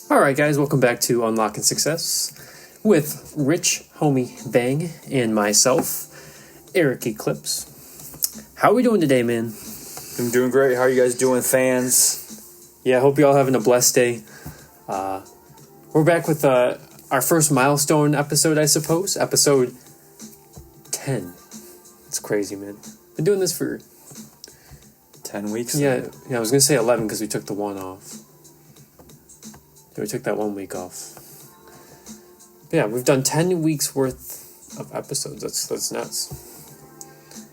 Alright guys, welcome back to Unlocking Success with Rich Homie Bang and myself, Eric Eclipse. How are we doing today, man? I'm doing great. How are you guys doing, fans? Yeah, I hope you all having a blessed day. We're back with our first milestone episode, I suppose. Episode 10. It's crazy, man. Been doing this for 10 weeks? Yeah, I was going to say 11 because we took the one off. Yeah, we took that 1 week off. But yeah, we've done 10 weeks worth of episodes. That's nuts.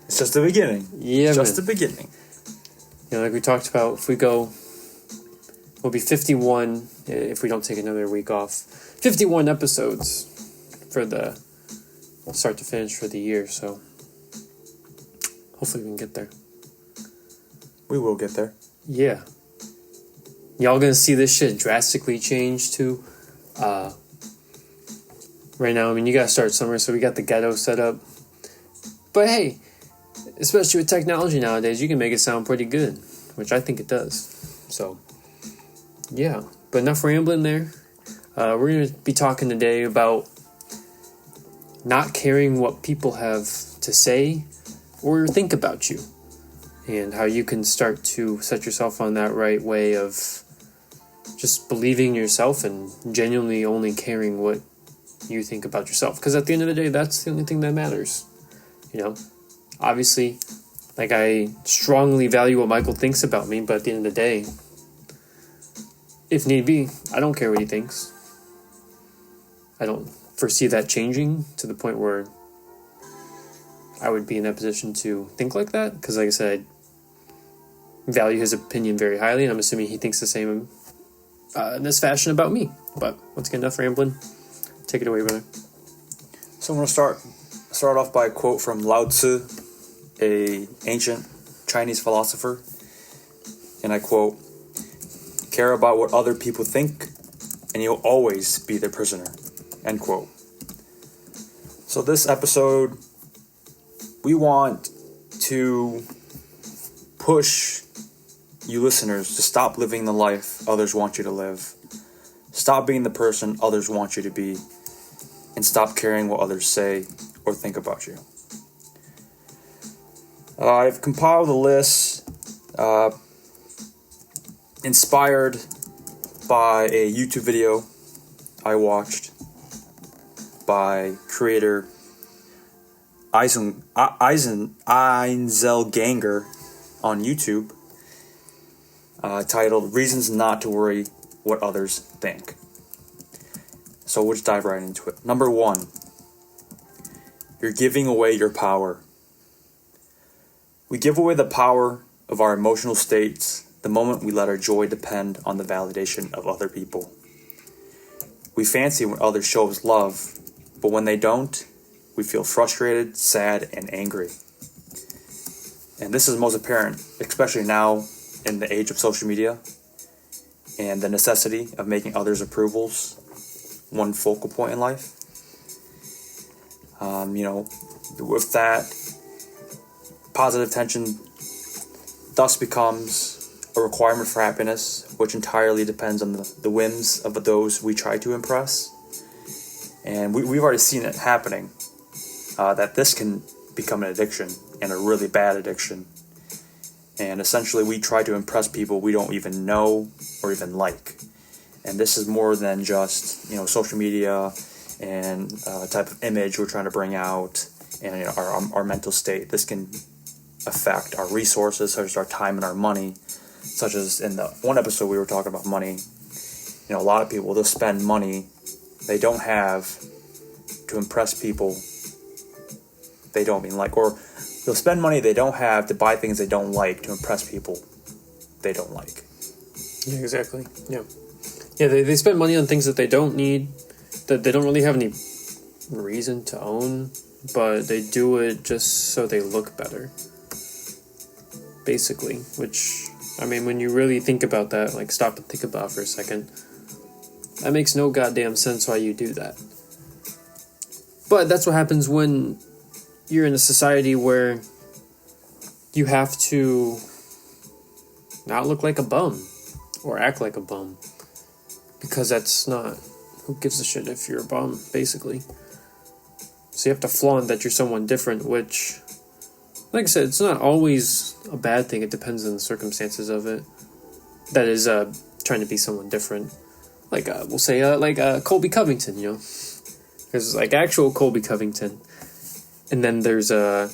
It's just the beginning. Yeah, it's just the beginning. You know, like we talked about, if we go, we'll be 51 if we don't take another week off. 51 episodes for the start to finish for the year, so hopefully we can get there. We will get there. Yeah. Y'all gonna see this shit drastically change too. Right now, I mean, you gotta start somewhere, so we got the ghetto set up. But hey, especially with technology nowadays, you can make it sound pretty good, which I think it does. So, yeah. But enough rambling there. We're gonna be talking today about not caring what people have to say or think about you, and how you can start to set yourself on that right way of just believing in yourself and genuinely only caring what you think about yourself. Because at the end of the day, that's the only thing that matters. You know, obviously, like, I strongly value what Michael thinks about me, but at the end of the day, if need be, I don't care what he thinks. I don't foresee that changing to the point where I would be in that position to think like that. Because, like I said, I value his opinion very highly, and I'm assuming he thinks the same in this fashion about me. But once again, enough rambling. Take it away, brother. So I'm going to start off by a quote from Lao Tzu, a ancient Chinese philosopher. And I quote, "Care about what other people think, and you'll always be their prisoner." End quote. So this episode, we want to push you listeners to stop living the life others want you to live. Stop being the person others want you to be. And stop caring what others say or think about you. I've compiled a list inspired by a YouTube video I watched by creator Einzelganger on YouTube, titled "Reasons Not to Worry What Others Think." So we'll just dive right into it. Number 1, you're giving away your power. We give away the power of our emotional states the moment we let our joy depend on the validation of other people. We fancy when others show us love, but when they don't, we feel frustrated, sad, and angry. And this is most apparent, especially now in the age of social media and the necessity of making others' approvals one focal point in life. With that, positive attention thus becomes a requirement for happiness, which entirely depends on the whims of those we try to impress. And we've already seen it happening, that this can become an addiction, and a really bad addiction. And essentially we try to impress people we don't even know or even like. And this is more than just, social media and type of image we're trying to bring out, and our mental state. This can affect our resources, such as our time and our money, such as in the one episode we were talking about money. A lot of people, they'll spend money they don't have to impress people they don't even like, or they'll spend money they don't have to buy things they don't like to impress people they don't like. Yeah, exactly. Yeah. Yeah, they spend money on things that they don't need, that they don't really have any reason to own, but they do it just so they look better, basically. Which, I mean, when you really think about that, like, stop and think about it for a second, that makes no goddamn sense why you do that. But that's what happens when you're in a society where you have to not look like a bum or act like a bum, because that's not, who gives a shit if you're a bum, basically. So you have to flaunt that you're someone different, which, like I said, it's not always a bad thing. It depends on the circumstances of it. That is trying to be someone different. Like, we'll say, Colby Covington, you know? There's, like, actual Colby Covington. And then there's, the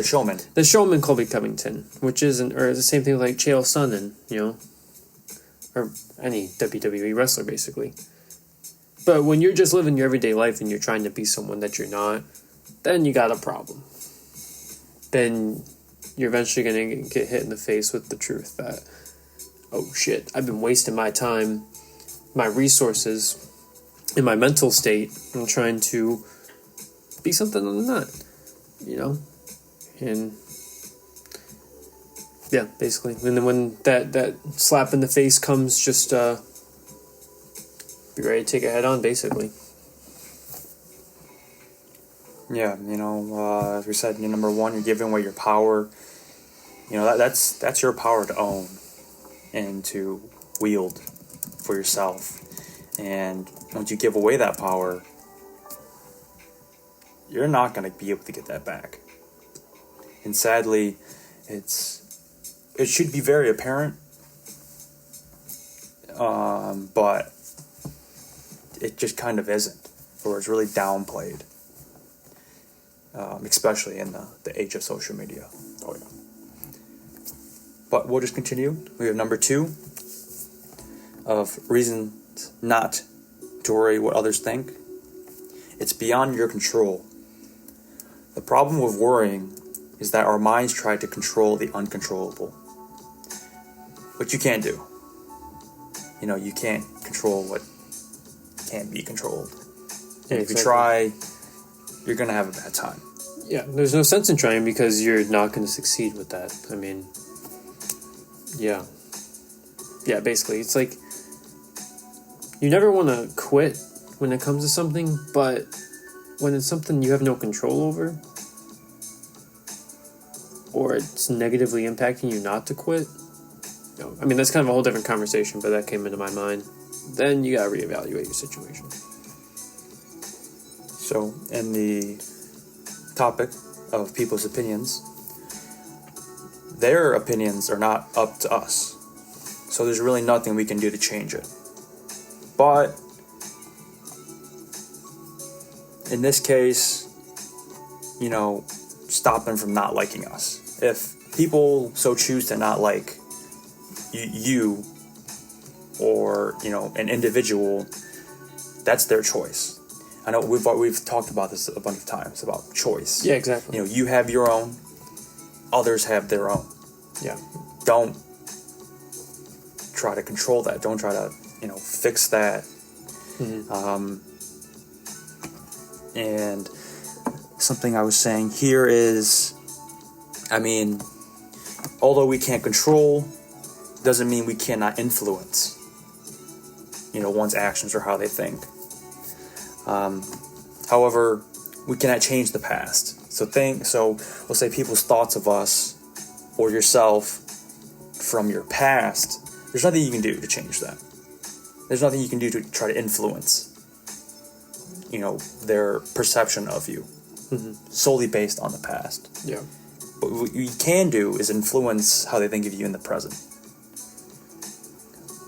showman. The showman Colby Covington, which isn't, or the same thing with, like, Chael Sonnen, you know? Or any WWE wrestler, basically. But when you're just living your everyday life and you're trying to be someone that you're not, then you got a problem. Then you're eventually going to get hit in the face with the truth that, oh shit, I've been wasting my time, my resources, and my mental state on trying to be something I'm not, you know? And yeah, basically. And then when that slap in the face comes, just be ready to take it head on, basically. Yeah, as we said, number one, you're giving away your power. That's your power to own and to wield for yourself. And once you give away that power, you're not going to be able to get that back. And sadly, it should be very apparent, but it just kind of isn't, or it's really downplayed, especially in the age of social media. Oh yeah. But we'll just continue. We have number 2 of reasons not to worry what others think. It's beyond your control. The problem with worrying is that our minds try to control the uncontrollable, which you can't do. You can't control what can't be controlled. Yeah, if you try, you're going to have a bad time. Yeah, there's no sense in trying because you're not going to succeed with that. I mean, yeah. Yeah, basically, it's like you never want to quit when it comes to something, but when it's something you have no control over, or it's negatively impacting you not to quit, I mean, that's kind of a whole different conversation, but that came into my mind. Then you gotta reevaluate your situation. So, in the topic of people's opinions, their opinions are not up to us. So there's really nothing we can do to change it. But in this case, stop them from not liking us. If people so choose to not like you or, an individual, that's their choice. I know we've talked about this a bunch of times, about choice. Yeah, exactly. You have your own, others have their own. Yeah. Don't try to control that. Don't try to, fix that. Mm-hmm. And something I was saying here is, although we can't control, doesn't mean we cannot influence, one's actions or how they think. However, we cannot change the past. So we'll say people's thoughts of us or yourself from your past, there's nothing you can do to change that. There's nothing you can do to try to influence, their perception of you, solely based on the past. Yeah. But what you can do is influence how they think of you in the present.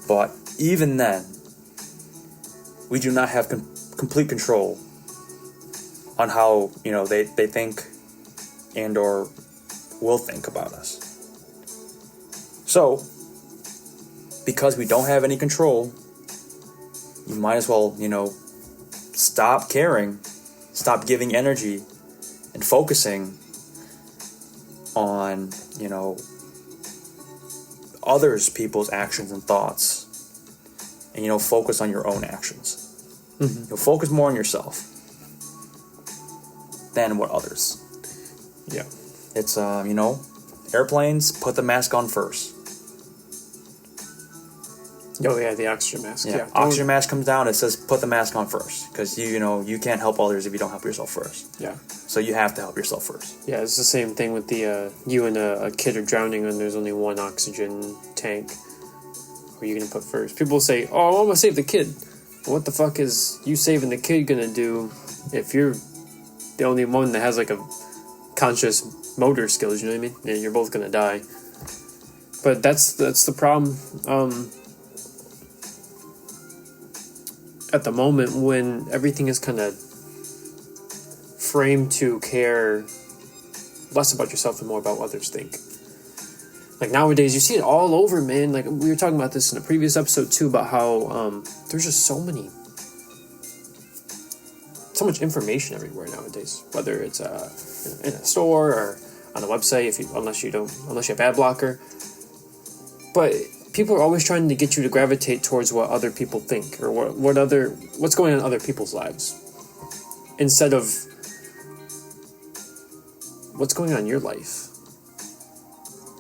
But even then, we do not have complete control on how, they think and or will think about us. So, because we don't have any control, you might as well, stop caring, stop giving energy and focusing on, others people's actions and thoughts, and focus on your own actions. Focus more on yourself than what others. Yeah. It's airplanes, put the mask on first. Oh yeah, the oxygen mask. Yeah. Oxygen mask comes down, it says put the mask on first, because you can't help others if you don't help yourself first. Yeah. So you have to help yourself first. Yeah, it's the same thing with the you and a kid are drowning and there's only one oxygen tank. are you going to put first? People say, oh, I want to save the kid. But what the fuck is you saving the kid going to do if you're the only one that has like a conscious motor skills, you know what I mean? And you're both going to die. But that's the problem at the moment, when everything is kind of framed to care less about yourself and more about what others think. Like nowadays, you see it all over, man. Like we were talking about this in a previous episode too, about how there's just so much information everywhere nowadays. Whether it's in a store or on a website, unless you have ad blocker. But people are always trying to get you to gravitate towards what other people think or what's going on in other people's lives, instead of what's going on in your life.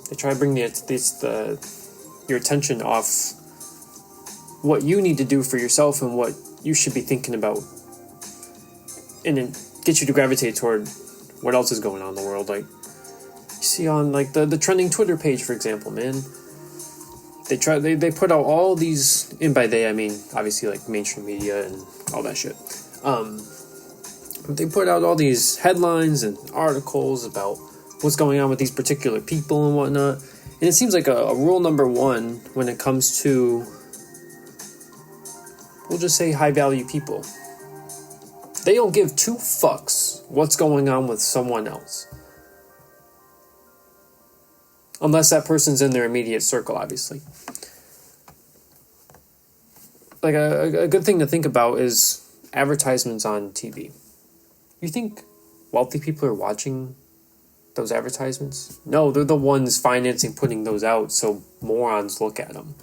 They try to bring your attention off what you need to do for yourself and what you should be thinking about, and then get you to gravitate toward what else is going on in the world. Like you see on like the trending Twitter page, for example, man. They put out all these, and by they I mean obviously like mainstream media and all that shit. They put out all these headlines and articles about what's going on with these particular people and whatnot. And it seems like a rule number one when it comes to, we'll just say, high value people. They don't give two fucks what's going on with someone else. Unless that person's in their immediate circle, obviously. Like a good thing to think about is advertisements on TV. You think wealthy people are watching those advertisements? No, they're the ones financing putting those out, so morons look at them.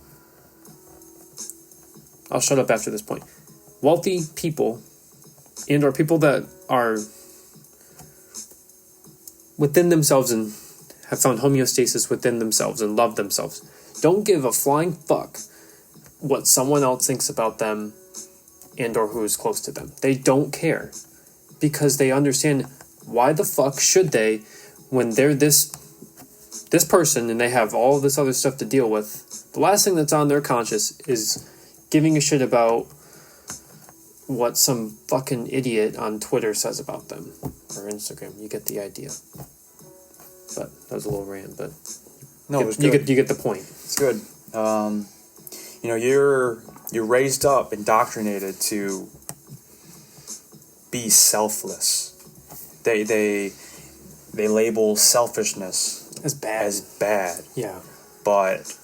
I'll shut up after this point. Wealthy people, and or people that are within themselves and have found homeostasis within themselves and love themselves, don't give a flying fuck what someone else thinks about them and or who is close to them. They don't care, because they understand, why the fuck should they, when they're this person and they have all this other stuff to deal with. The last thing that's on their conscience is giving a shit about what some fucking idiot on Twitter says about them or Instagram. You get the idea. But that was a little rant, but no, it was good. You get the point. It's good. You're raised up, indoctrinated to be selfless. They label selfishness as bad. Yeah. But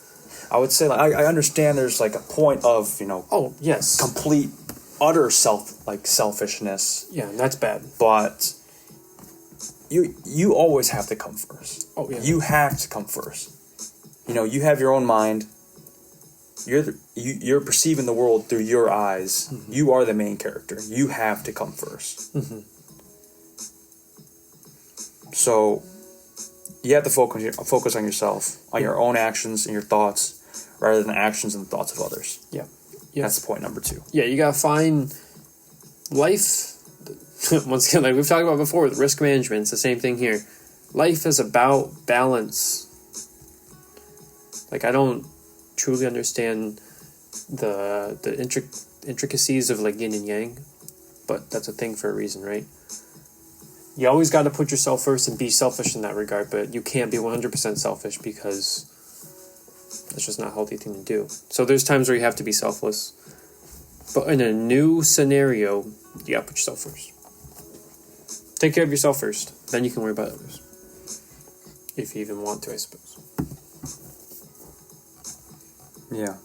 I would say, like, I understand there's like a point of, oh yes, complete utter selfishness. Yeah, and that's bad. But you always have to come first. Oh yeah. You have to come first. You have your own mind. You're perceiving the world through your eyes. Mm-hmm. You are the main character. You have to come first. Mm-hmm. So you have to focus on yourself, on your own actions and your thoughts, rather than the actions and the thoughts of others. Yeah. That's point number 2. Yeah, you gotta find life. Once again, like we've talked about before, with risk management, it's the same thing here. Life is about balance. Like, I don't truly understand the intricacies of like yin and yang, but that's a thing for a reason, right? You always got to put yourself first and be selfish in that regard, but you can't be 100% selfish, because that's just not a healthy thing to do. So there's times where you have to be selfless, but in a new scenario, you got to put yourself first. Take care of yourself first, then you can worry about others, if you even want to, I suppose. Yeah.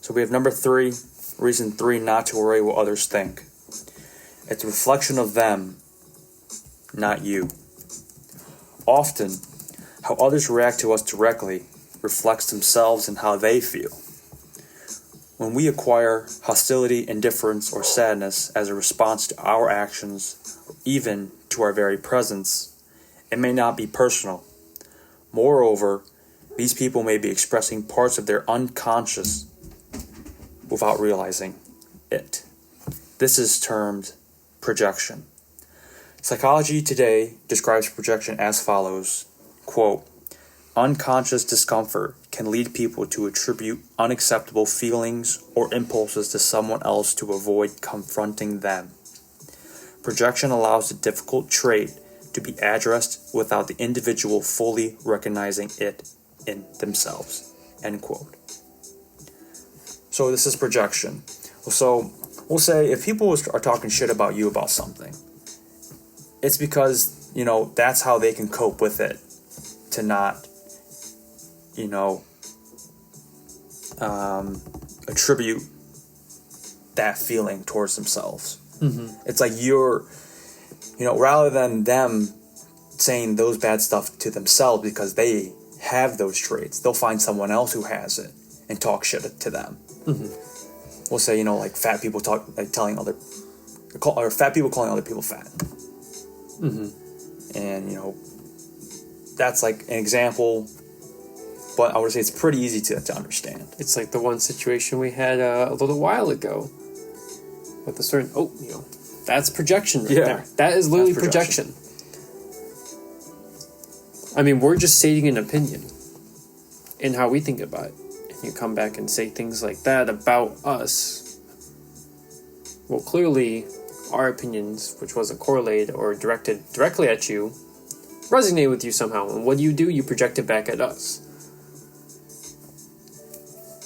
So we have number 3, reason 3 not to worry what others think. It's a reflection of them, not you. Often, how others react to us directly reflects themselves and how they feel. When we acquire hostility, indifference, or sadness as a response to our actions, or even to our very presence, it may not be personal. Moreover, these people may be expressing parts of their unconscious without realizing it. This is termed projection. Psychology Today describes projection as follows, quote, unconscious discomfort can lead people to attribute unacceptable feelings or impulses to someone else to avoid confronting them. Projection allows the difficult trait to be addressed without the individual fully recognizing it in themselves. End quote. So this is projection. So we'll say if people are talking shit about you about something, it's because, that's how they can cope with it, to not, attribute that feeling towards themselves. Mm-hmm. It's like rather than them saying those bad stuff to themselves because they have those traits, they'll find someone else who has it and talk shit to them. Mm-hmm. We'll say, like fat people fat people calling other people fat. Mm-hmm. And, that's like an example, but I would say it's pretty easy to understand. It's like the one situation we had a little while ago with a certain, that's projection right there. That is literally projection. I mean, we're just stating an opinion in how we think about it. And you come back and say things like that about us. Well, clearly, our opinions, which wasn't correlated or directed directly at you, resonate with you somehow. And what do? You project it back at us.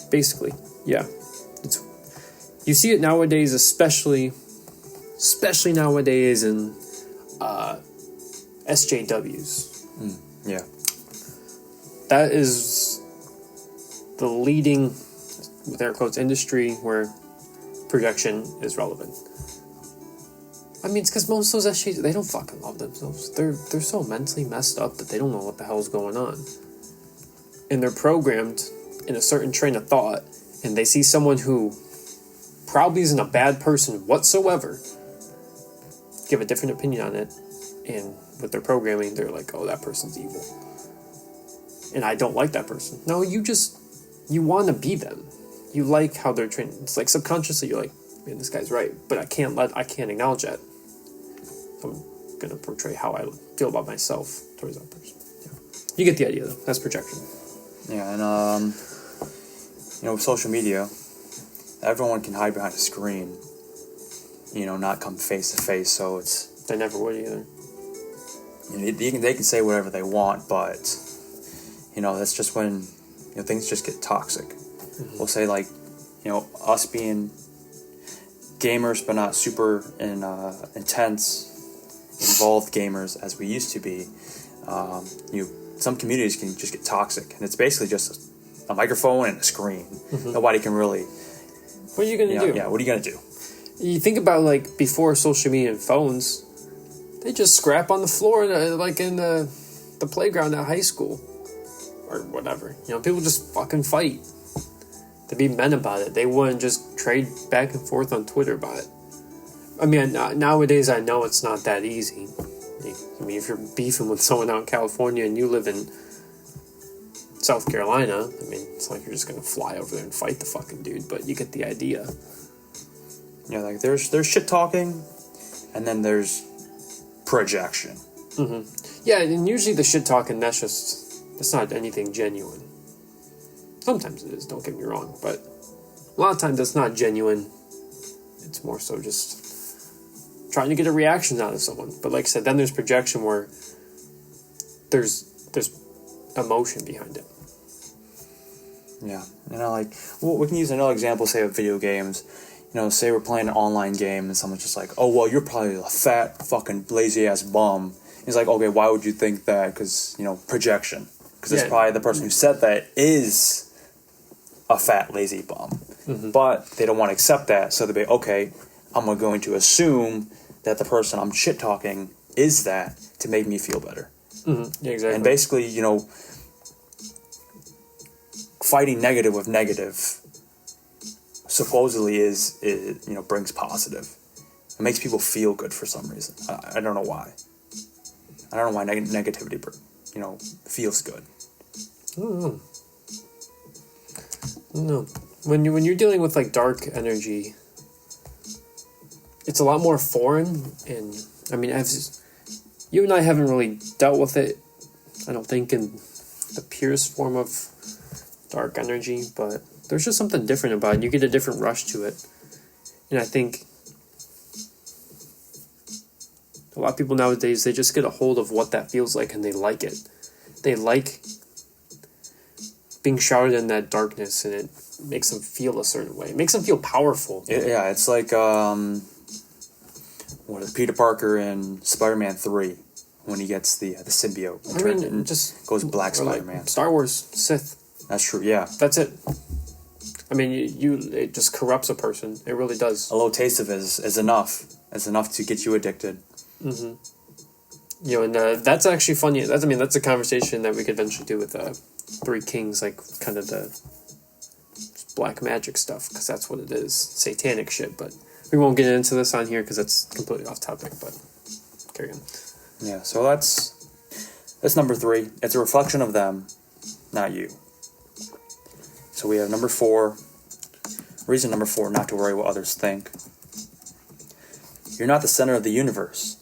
Basically, yeah. You see it nowadays, especially nowadays in SJWs. Yeah. That is the leading, with air quotes, industry where projection is relevant. I mean, it's because most of those SJs, they don't fucking love themselves. They're so mentally messed up that they don't know what the hell's going on. And they're programmed in a certain train of thought, and they see someone who probably isn't a bad person whatsoever give a different opinion on it, and with their programming, they're like, oh, that person's evil. And I don't like that person. No, you want to be them. You like how they're trained. It's like subconsciously you're like, man, this guy's right, but I can't acknowledge that. I'm going to portray how I feel about myself towards that person. Yeah. You get the idea, though. That's projection. Yeah, and, with social media, everyone can hide behind a screen, not come face to face, so it's... They never would either. They can say whatever they want, but, that's just when, things just get toxic. Mm-hmm. We'll say, like, us being gamers, but not super intense, involved gamers as we used to be, some communities can just get toxic, and it's basically just a microphone and a screen. Mm-hmm. Nobody can really... What are you going to do? Yeah, what are you going to do? You think about, like, before social media and phones, they just scrap on the floor, like in the playground at high school, or whatever. People just fucking fight. To be men about it. They wouldn't just trade back and forth on Twitter about it. I mean, nowadays I know it's not that easy. I mean, if you're beefing with someone out in California and you live in South Carolina, I mean, it's like you're just going to fly over there and fight the fucking dude, but you get the idea. Yeah, like there's shit talking, and then there's projection. Mm-hmm. Yeah, and usually the shit talking, that's not anything genuine. Sometimes it is, don't get me wrong, but a lot of times that's not genuine. It's more so just trying to get a reaction out of someone. But like I said, then there's projection where there's emotion behind it. Yeah, we can use another example, say, of video games. Say we're playing an online game and someone's just like, oh, well, you're probably a fat, fucking lazy-ass bum. He's like, okay, why would you think that? Because, projection. Because it's probably the person who said that is a fat, lazy bum. Mm-hmm. But they don't want to accept that, so they'll be, okay, I'm going to assume that the person I'm shit-talking is that to make me feel better. Mm-hmm. Yeah, exactly. And basically, fighting negative with negative supposedly is brings positive. It makes people feel good for some reason. I don't know why. I don't know why negativity, feels good. I don't know. When you're dealing with like dark energy, it's a lot more foreign, and I mean, you and I haven't really dealt with it. I don't think in the purest form of dark energy, but there's just something different about it. You get a different rush to it. And I think a lot of people nowadays, they just get a hold of what that feels like and they like it. They like being shrouded in that darkness, and it makes them feel a certain way. It makes them feel powerful. Yeah, it's like Peter Parker in Spider-Man 3 when he gets the symbiote. Just goes black Spider-Man. Like Star Wars, Sith. That's true, yeah. That's it. I mean, it just corrupts a person. It really does. A little taste of it is enough. It's enough to get you addicted. Mm-hmm. And that's actually funny. That's a conversation that we could eventually do with Three Kings, like kind of the black magic stuff, because that's what it is, satanic shit. But we won't get into this on here because that's completely off topic. But carry on. Yeah, so that's number 3. It's a reflection of them, not you. So we have number 4. Reason number 4, not to worry what others think. You're not the center of the universe.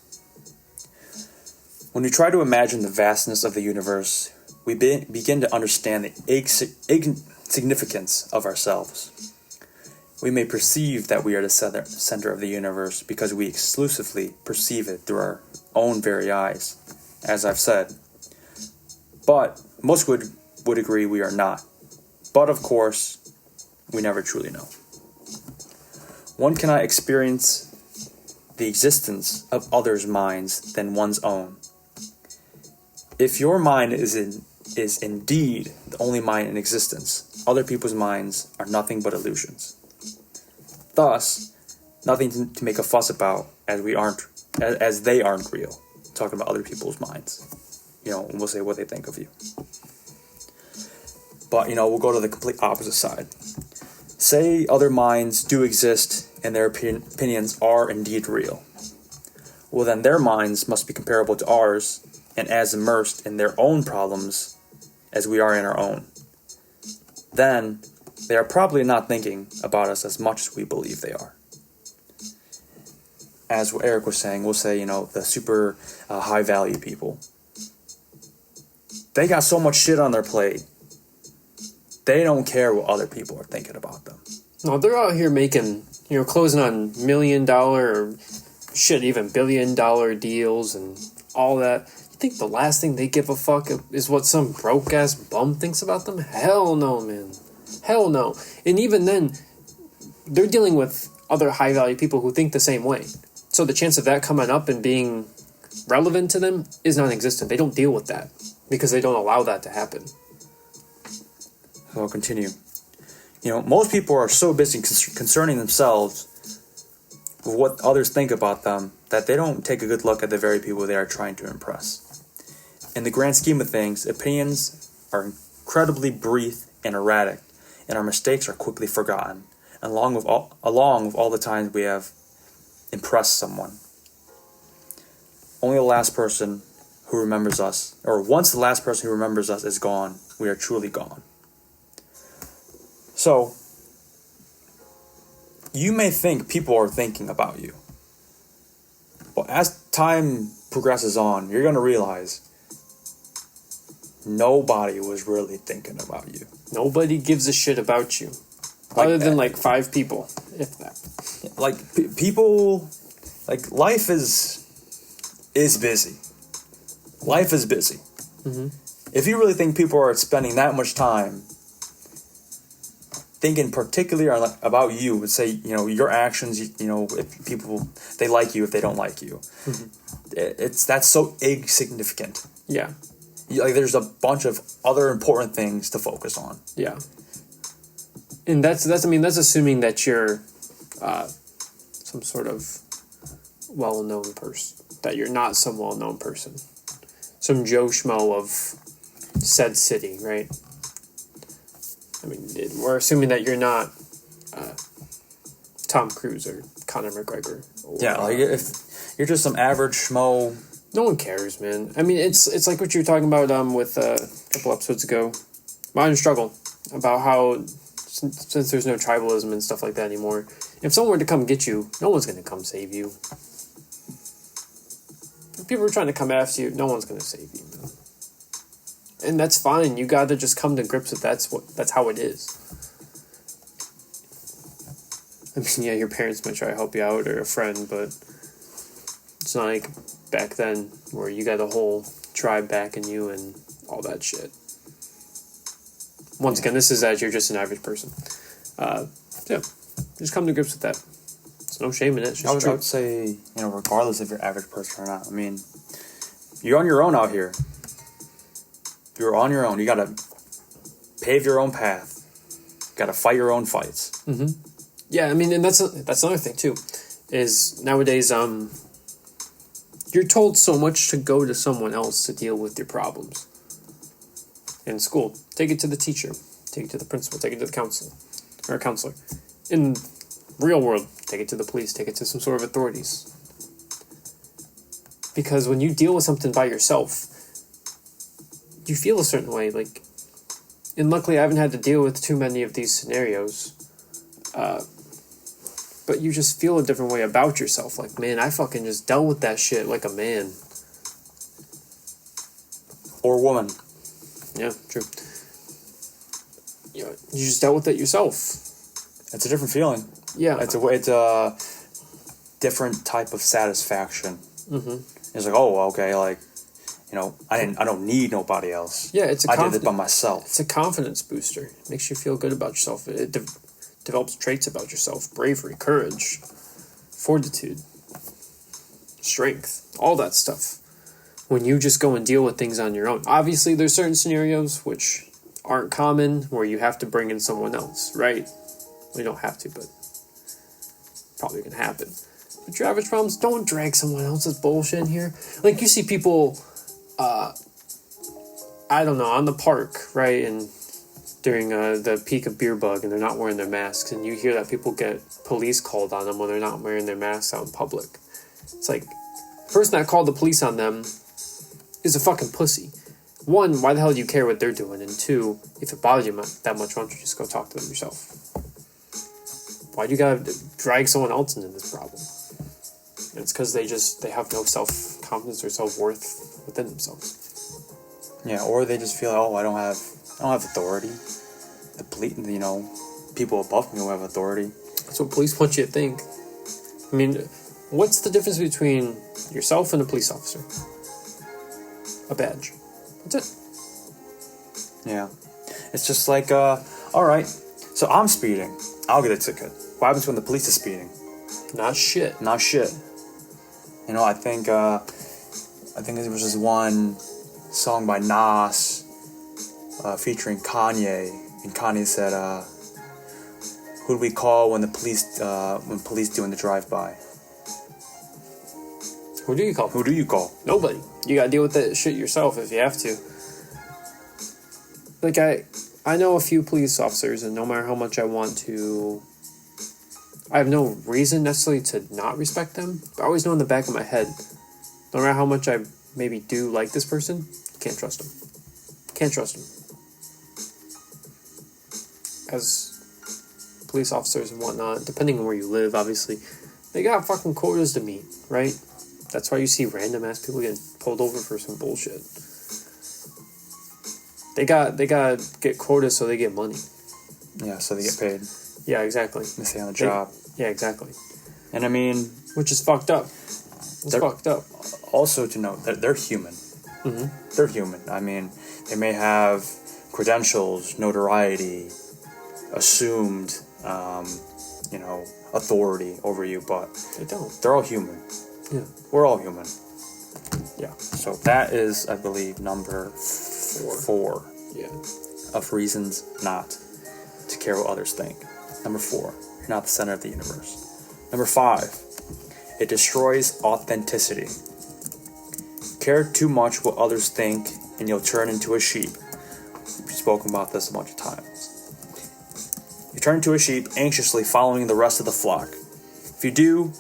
When we try to imagine the vastness of the universe, we begin to understand the insignificance of ourselves. We may perceive that we are the center of the universe because we exclusively perceive it through our own very eyes, as I've said. But most would agree we are not. But of course, we never truly know. One cannot experience the existence of others' minds than one's own. If your mind is indeed the only mind in existence, other people's minds are nothing but illusions. Thus, nothing to make a fuss about, as they aren't real. Talking about other people's minds. And we'll say what they think of you. But, we'll go to the complete opposite side. Say other minds do exist and their opinions are indeed real. Well, then their minds must be comparable to ours and as immersed in their own problems as we are in our own. Then, they are probably not thinking about us as much as we believe they are. As Eric was saying, we'll say, the super high value people. They got so much shit on their plate. They don't care what other people are thinking about them. No, they're out here making, closing on $1 million or shit, even $1 billion deals and all that. You think the last thing they give a fuck is what some broke ass bum thinks about them? Hell no, man. Hell no. And even then, they're dealing with other high value people who think the same way. So the chance of that coming up and being relevant to them is non-existent. They don't deal with that because they don't allow that to happen. So I'll continue. Most people are so busy concerning themselves with what others think about them that they don't take a good look at the very people they are trying to impress. In the grand scheme of things, opinions are incredibly brief and erratic, and our mistakes are quickly forgotten, along with all the times we have impressed someone. Only the last person who remembers us, or once the last person who remembers us is gone, we are truly gone. So, you may think people are thinking about you. But as time progresses on, you're going to realize nobody was really thinking about you. Nobody gives a shit about you. Other than 5 people, if that. People, life is busy. Life is busy. Mm-hmm. If you really think people are spending that much time thinking particularly about you, would say, your actions, if people, they like you, if they don't like you. Mm-hmm. That's so insignificant. Yeah. There's a bunch of other important things to focus on. Yeah. And that's assuming that you're some sort of well-known person. That you're not some well-known person. Some Joe Schmo of said city, right? We're assuming that you're not Tom Cruise or Conor McGregor. Or, if you're just some average schmo. No one cares, man. It's like what you were talking about with a couple episodes ago. Modern Struggle. About how, since there's no tribalism and stuff like that anymore, if someone were to come get you, no one's going to come save you. If people are trying to come after you, no one's going to save you, man. And that's fine. You gotta just come to grips with that's how it is. I mean, yeah, your parents might try to help you out or a friend, but it's not like back then where you got a whole tribe backing you and all that shit. Once again, this is as you're just an average person. Yeah, just come to grips with that. There's no shame in it. It's just I would say, regardless if you're an average person or not, I mean, you're on your own out here. You're on your own. You gotta pave your own path. You gotta fight your own fights. Mm-hmm. Yeah, I mean, and that's another thing too, is nowadays you're told so much to go to someone else to deal with your problems. In school, take it to the teacher, take it to the principal, take it to the counselor. In real world, take it to the police, take it to some sort of authorities. Because when you deal with something by yourself, you feel a certain way. Like, and luckily I haven't had to deal with too many of these scenarios. But you just feel a different way about yourself. Like, man, I fucking just dealt with that shit like a man. Or woman. Yeah, true. You just dealt with it yourself. It's a different feeling. Yeah. It's a different type of satisfaction. Mm-hmm. It's like, oh, okay, like, I don't need nobody else. Yeah, I did it by myself. It's a confidence booster. It makes you feel good about yourself. It develops traits about yourself: bravery, courage, fortitude, strength, all that stuff. When you just go and deal with things on your own. Obviously, there's certain scenarios which aren't common where you have to bring in someone else, right? We don't have to, but probably gonna happen. But your average problems, don't drag someone else's bullshit in here. Like, you see people, I don't know, on the park, right? And during the peak of beer bug, and they're not wearing their masks, and you hear that people get police called on them when they're not wearing their masks out in public. It's like, the person that called the police on them is a fucking pussy. One, why the hell do you care what they're doing? And two, if it bothers you that much, why don't you just go talk to them yourself? Why do you gotta drag someone else into this problem? And it's because they have no self-confidence or self-worth within themselves. Yeah, or they just feel, I don't have authority. The police, people above me who have authority. That's what police want you to think. I mean, what's the difference between yourself and a police officer? A badge. That's it. Yeah. It's just like, alright, so I'm speeding. I'll get a ticket. What happens when the police is speeding? Not shit. I think there was this one song by Nas featuring Kanye, and Kanye said, who do we call when police doing the drive-by? Who do you call? Nobody. You gotta deal with that shit yourself if you have to. Like, I know a few police officers, and no matter how much I want to, I have no reason necessarily to not respect them, but I always know in the back of my head, no matter how much I maybe do like this person, can't trust them. Can't trust them. As police officers and whatnot, depending on where you live, obviously, they got fucking quotas to meet, right? That's why you see random ass people getting pulled over for some bullshit. They got get quotas so they get money. Yeah, so they get paid. Yeah, exactly. They stay on the job. Yeah, exactly. And I mean, which is fucked up. It's fucked up. Also to note that they're human. Mm-hmm. They're human. I mean, they may have credentials, notoriety, assumed, authority over you, but they don't. They're all human. Yeah. We're all human. Yeah. So that is, I believe, number 4. Yeah. Of reasons not to care what others think. Number 4, you're not the center of the universe. Number 5, it destroys authenticity. Care too much what others think, and you'll turn into a sheep. We've spoken about this a bunch of times. You turn into a sheep, anxiously following the rest of the flock. If you do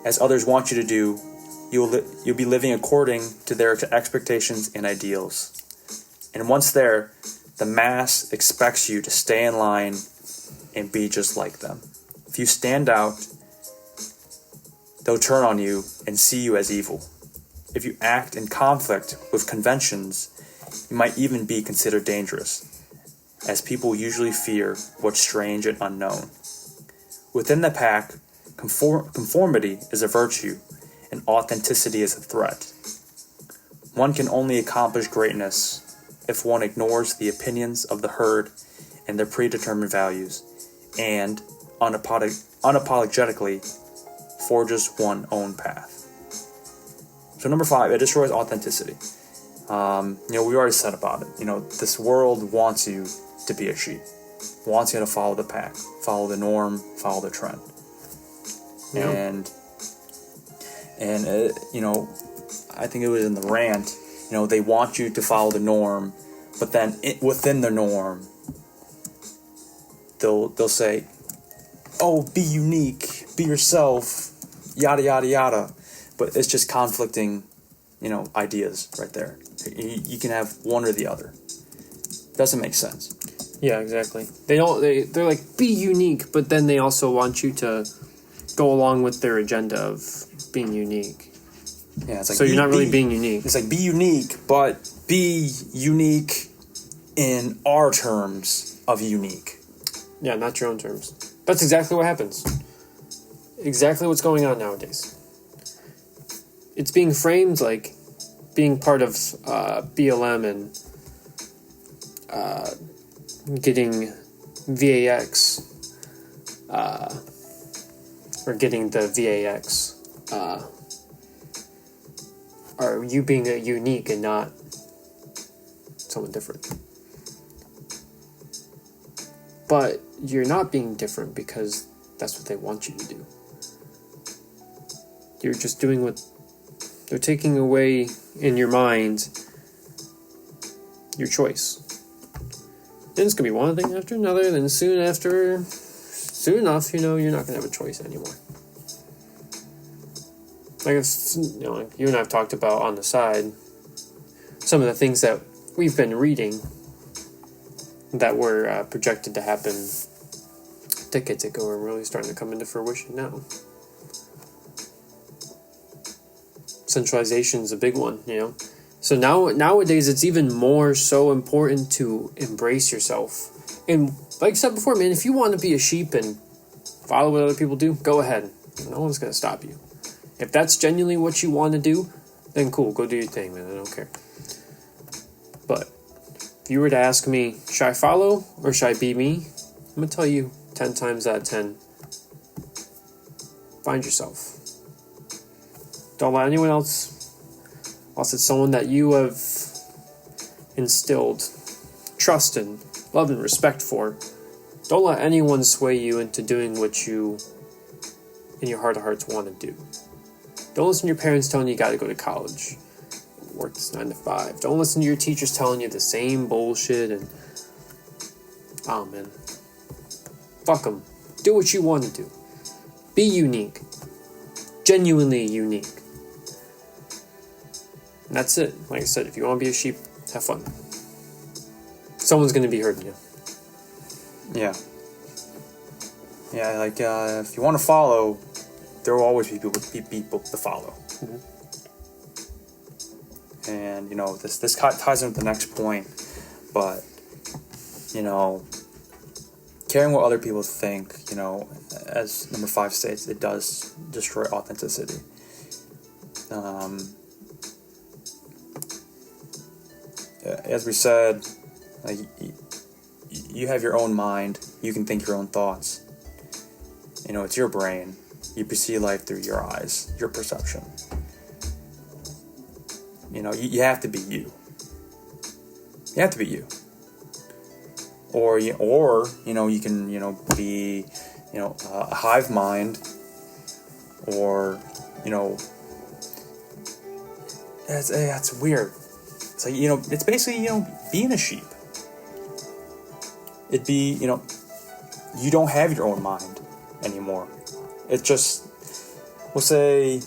as others want you to do, you'll be living according to their expectations and ideals. And once there, the mass expects you to stay in line and be just like them. If you stand out, they'll turn on you and see you as evil. If you act in conflict with conventions, You might even be considered dangerous, as people usually fear what's strange and unknown. Within the pack, conformity is a virtue, and authenticity is a threat. One can only accomplish greatness if one ignores the opinions of the herd and their predetermined values, and unapologetically forges one's own path. So number 5, it destroys authenticity. We already said about it. This world wants you to be a sheep, wants you to follow the pack, follow the norm, follow the trend. Yeah. And I think it was in the rant, they want you to follow the norm, but then within the norm, they'll say, oh, be unique, be yourself, yada, yada, yada. But it's just conflicting, ideas right there. You can have one or the other. Doesn't make sense. Yeah, exactly. They're like, be unique, but then they also want you to go along with their agenda of being unique. Yeah, it's like, so you're not really being unique. It's like, be unique, but be unique in our terms of unique. Yeah, not your own terms. That's exactly what happens. Exactly what's going on nowadays. It's being framed like being part of BLM and getting VAX, or getting the VAX, or you being a unique and not someone different. But you're not being different because that's what they want you to do. You're just doing what they're taking away in your mind, your choice. And it's going to be one thing after another, then soon enough, you're not going to have a choice anymore. Like, you and I have talked about on the side some of the things that we've been reading that were projected to happen decades ago are really starting to come into fruition now. Centralization is a big one, So nowadays it's even more so important to embrace yourself. And like I said before, man, if you want to be a sheep and follow what other people do, go ahead. No one's going to stop you. If that's genuinely what you want to do, then cool, go do your thing, man. I don't care. But if you were to ask me, should I follow or should I be me? I'm going to tell you 10 times out of 10, find yourself. Don't let anyone else, unless it's someone that you have instilled trust and love and respect for, don't let anyone sway you into doing what you, in your heart of hearts, want to do. Don't listen to your parents telling you got to go to college, work this 9 to 5. Don't listen to your teachers telling you the same bullshit and, oh man, fuck them. Do what you want to do. Be unique. Genuinely unique. And that's it. Like I said, if you want to be a sheep, have fun. Someone's going to be hurting you. Yeah. Yeah, like, if you want to follow, there will always be people to follow. Mm-hmm. And, this ties into the next point, but, caring what other people think, as number 5 states, it does destroy authenticity. As we said, like, you have your own mind. You can think your own thoughts. It's your brain. You perceive life through your eyes, your perception. You have to be you. You have to be you. Or you can, be, a hive mind, or, that's weird. It's like, it's basically, being a sheep. It'd be, you don't have your own mind anymore. It's just, we'll say,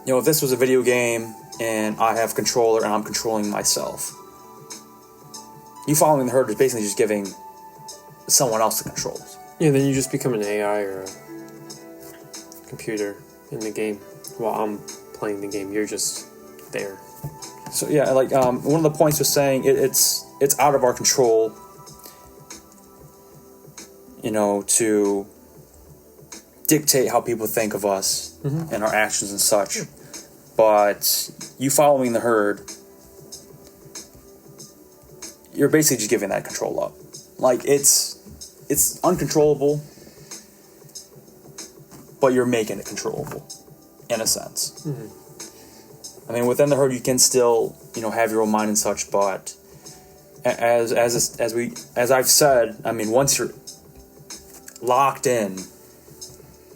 if this was a video game and I have controller and I'm controlling myself, you following the herd is basically just giving someone else the controls. Yeah, then you just become an AI or a computer in the game while I'm playing the game. You're just there. So yeah, like one of the points was saying it's out of our control, to dictate how people think of us and our actions and such. But you following the herd, you're basically just giving that control up. Like it's uncontrollable, but you're making it controllable, in a sense. I mean, within the herd, you can still, have your own mind and such. But as I've said, I mean, once you're locked in,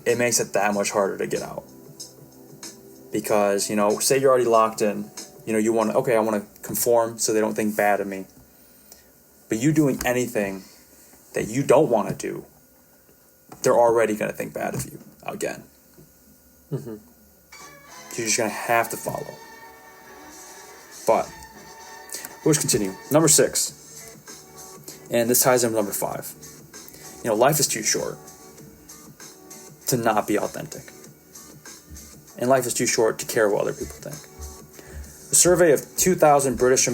it makes it that much harder to get out. Because say you're already locked in, you want to, I want to conform so they don't think bad of me. But you doing anything that you don't want to do, they're already going to think bad of you again. So you're just going to have to follow. But let's continue. Number 6. And this ties in with number 5. Life is too short to not be authentic. And life is too short to care what other people think. A survey of 2,000 British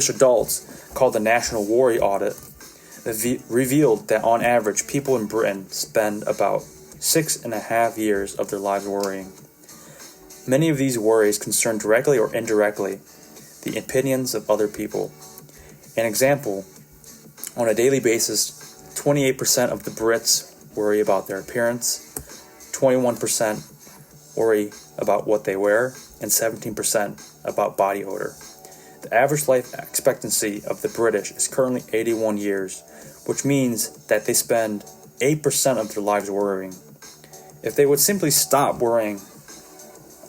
adults called the National Worry Audit revealed that on average, people in Britain spend about 6.5 years of their lives worrying. Many of these worries concern directly or indirectly the opinions of other people. An example, on a daily basis, 28% of the Brits worry about their appearance, 21% worry about what they wear, and 17% about body odor. The average life expectancy of the British is currently 81 years, which means that they spend 8% of their lives worrying. If they would simply stop worrying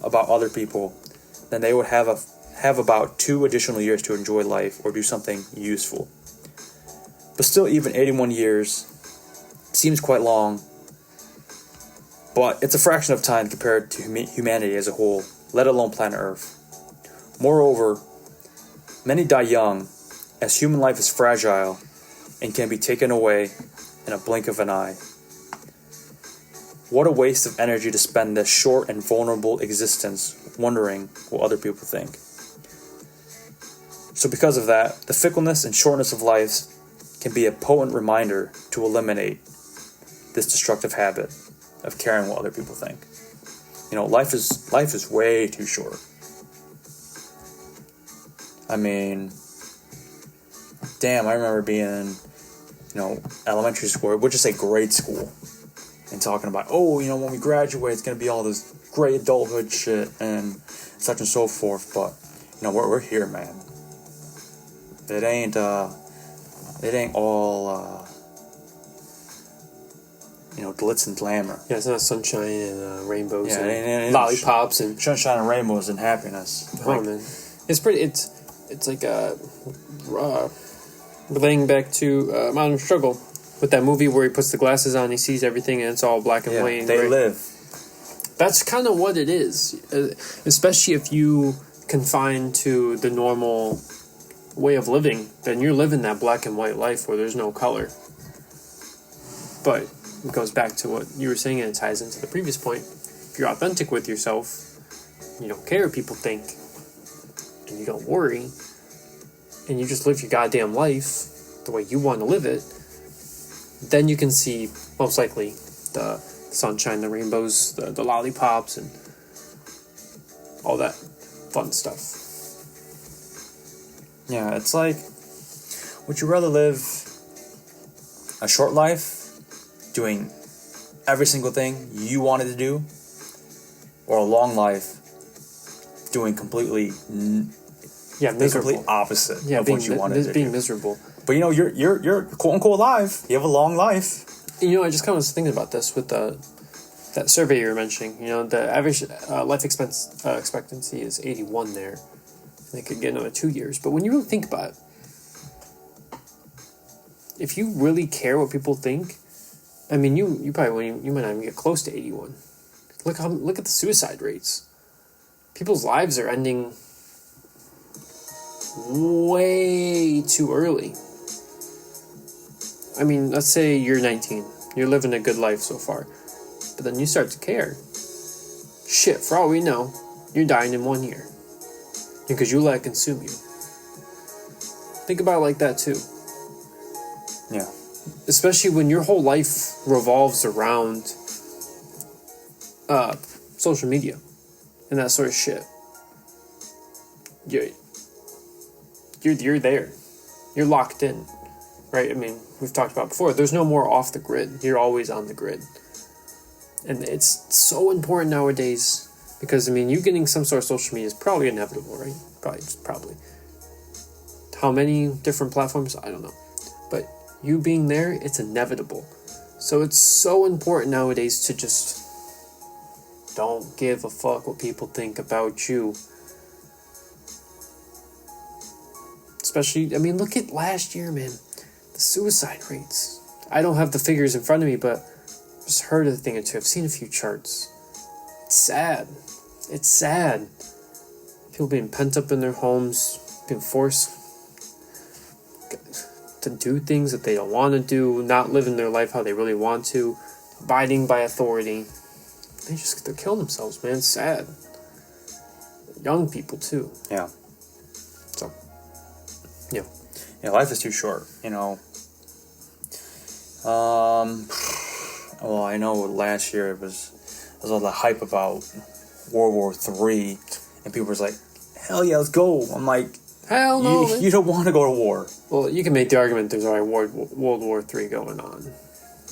about other people, then they would have about 2 additional years to enjoy life or do something useful. But still, even 81 years seems quite long, but it's a fraction of time compared to humanity as a whole, let alone planet Earth. Moreover, many die young, as human life is fragile and can be taken away in a blink of an eye. What a waste of energy to spend this short and vulnerable existence wondering what other people think. So because of that, the fickleness and shortness of life can be a potent reminder to eliminate this destructive habit of caring what other people think. Life is way too short. I mean, damn, I remember being in, elementary school, we'll just say grade school, and talking about, when we graduate, it's going to be all this great adulthood shit and such and so forth. But, we're here, man. It ain't all, glitz and glamour. Yeah, it's not sunshine and rainbows and lollipops and sunshine and rainbows and happiness. Man, it's like relating back to Modern Struggle with that movie where he puts the glasses on, he sees everything, and it's all black and white. And they live. That's kind of what it is, especially if you confine to the normal way of living. Then you're living that black and white life where there's no color. But it goes back to what you were saying, and it ties into the previous point. If you're authentic with yourself, you don't care what people think, and you don't worry, and you just live your goddamn life the way you want to live it, then you can see, most likely, the sunshine, the rainbows, the lollipops, and all that fun stuff. Yeah, it's like, would you rather live a short life doing every single thing you wanted to do, or a long life doing completely miserable. The complete opposite of what you wanted to do? Being miserable. But you're quote unquote alive. You have a long life. I just kind of was thinking about this with that survey you were mentioning. The average life expectancy is 81 there. They could get another 2 years. But when you really think about it, if you really care what people think, I mean, you probably you might not even get close to 81. Look at the suicide rates. People's lives are ending way too early. I mean, let's say you're 19. You're living a good life so far. But then you start to care. Shit, for all we know, you're dying in 1 year. because you let it consume you. Think about it like that too. Yeah. Especially when your whole life revolves around social media and that sort of shit. You're there. You're locked in, right? I mean, we've talked about before. There's no more off the grid. You're always on the grid. And it's so important nowadays because, I mean, you getting some sort of social media is probably inevitable, right? Probably. How many different platforms? I don't know. But you being there, it's inevitable. So it's so important nowadays to just don't give a fuck what people think about you. Especially, I mean, look at last year, man. The suicide rates. I don't have the figures in front of me, but I've just heard a thing or two. I've seen a few charts. It's sad. It's sad. People being pent up in their homes, being forced to do things that they don't want to do, not living their life how they really want to, abiding by authority. They're killing themselves, man. It's sad. Young people, too. Yeah. So, yeah. Yeah, life is too short, you know. Well, I know last year there was all the hype about World War III, and people was like, hell yeah, let's go. I'm like, hell no. You don't want to go to war. Well, you can make the argument there's already World War III going on.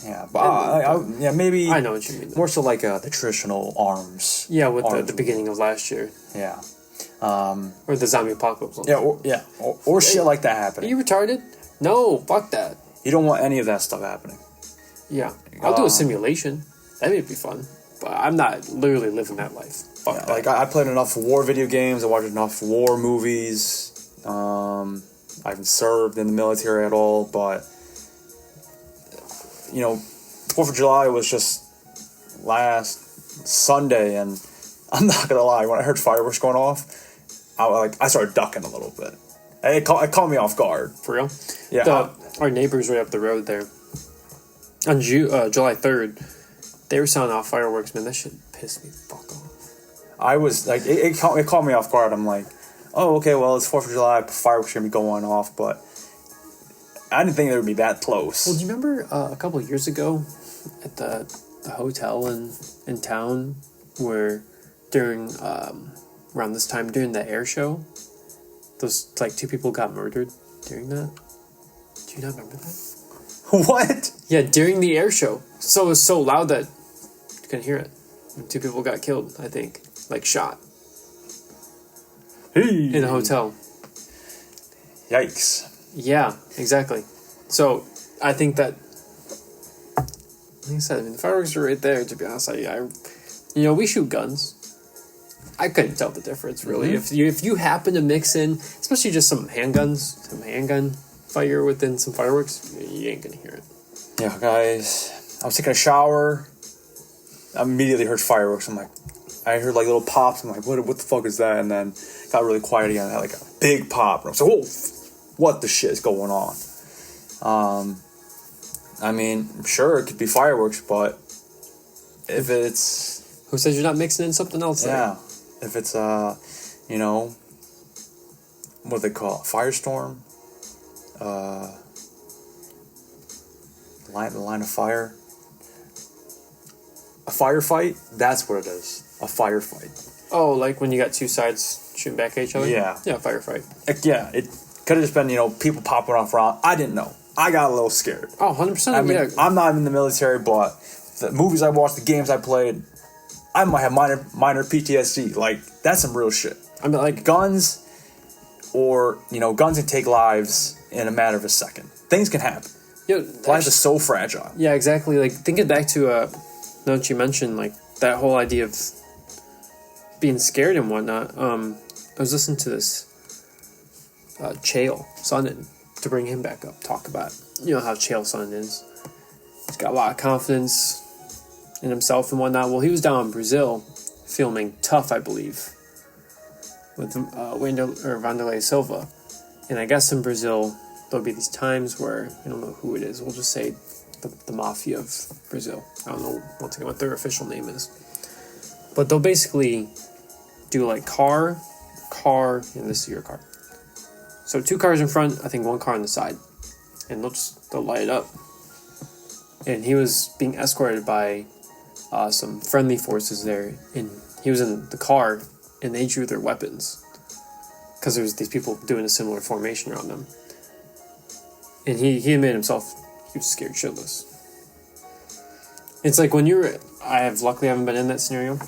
Yeah, but maybe. I know what you mean. More so like the traditional arms. Yeah, with arms the beginning of last year. Yeah. Or the zombie apocalypse. Yeah, or shit like that happening. Are you retarded? No, fuck that. You don't want any of that stuff happening. Yeah, I'll do a simulation. That may be fun, but I'm not literally living that life. Fuck that. Like I played enough war video games. I watched enough war movies. I haven't served in the military at all, but you know, 4th of July was just last Sunday, and I'm not gonna lie. When I heard fireworks going off, I started ducking a little bit. It caught me off guard. For real? Yeah. Our neighbors right up the road there, on July 3rd, they were sounding off fireworks. Man, that shit pissed me the fuck off. I was like, it caught me off guard. I'm like, oh, okay, well, it's 4th of July, fireworks are gonna be going off, but I didn't think they would be that close. Well, do you remember a couple of years ago at the hotel in town where during around this time during the air show, those like 2 people got murdered during that? Do you not remember that? What? Yeah, during the air show. So it was so loud that you couldn't hear it. And 2 people got killed, I think. Like shot. Hey. In a hotel. Yikes. Yeah, exactly. So I think that, like I said, I mean, the fireworks are right there, to be honest. We shoot guns. I couldn't tell the difference, really. Mm-hmm. If you happen to mix in, especially just some handgun fire within some fireworks, you ain't gonna hear it. Yeah, guys, I was taking a shower. I immediately heard fireworks. I'm like, I heard like little pops. I'm like, what the fuck is that? And then it got really quiet again. I had like a big pop. And I was like, whoa, what the shit is going on? I mean, sure, it could be fireworks, but if it's... Who says you're not mixing in something else there? Yeah. If it's, what do they call it? Firestorm? Line of fire? A firefight? That's what it is. A firefight. Oh, like when you got 2 sides shooting back at each other? Yeah. Yeah, firefight. Yeah, it could have just been, people popping off around. I didn't know. I got a little scared. Oh, 100%. I mean, yeah. I'm not in the military, but the movies I watched, the games I played, I might have minor PTSD. Like, that's some real shit. I mean, like... Guns can take lives in a matter of a second. Things can happen. Lives are so fragile. Yeah, exactly. Like, thinking back to, note you mentioned, like, that whole idea of being scared and whatnot. I was listening to this Chael Sonnen, to bring him back up, talk about, how Chael Sonnen is. He's got a lot of confidence in himself and whatnot. Well, he was down in Brazil filming Tough, I believe, with Wanderlei Silva. And I guess in Brazil, there'll be these times where, I don't know who it is, we'll just say the Mafia of Brazil. I don't know, once again, what their official name is. But they'll basically do, like, car car, and this is your car. So 2 cars in front, I think 1 car on the side. And they'll light it up. And he was being escorted by some friendly forces there. And he was in the car, and they drew their weapons. Because there was these people doing a similar formation around them. And he admitted himself, he was scared shitless. It's like when luckily haven't been in that scenario.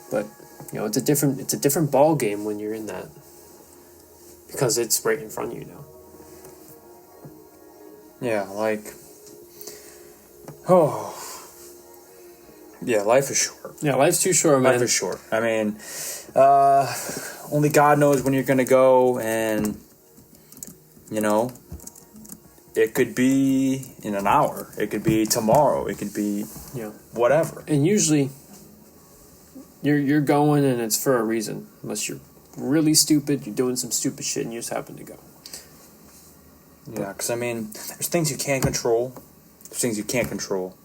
But, it's a different ball game when you're in that. Because it's right in front of you now. Yeah, life is short. Yeah, life's too short, man. Life is short. I mean, only God knows when you're going to go, and, it could be in an hour. It could be tomorrow. It could be whatever. And usually, you're going, and it's for a reason. Unless you're really stupid, you're doing some stupid shit, and you just happen to go. Yeah, because, there's things you can control. There's things you can't control.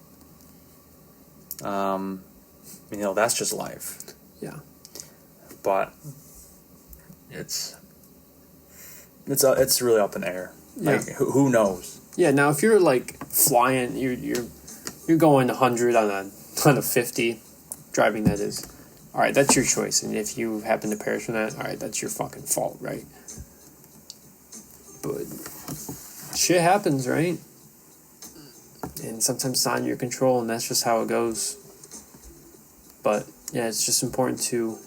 That's just life. Yeah. But it's really up in the air. Yeah. Like, who knows? Yeah. Now, if you're flying, you're going 100 on a 50, driving that is. All right, that's your choice, and if you happen to perish from that, all right, that's your fucking fault, right? But shit happens, right? And sometimes it's not in your control, and that's just how it goes. But yeah, it's just important to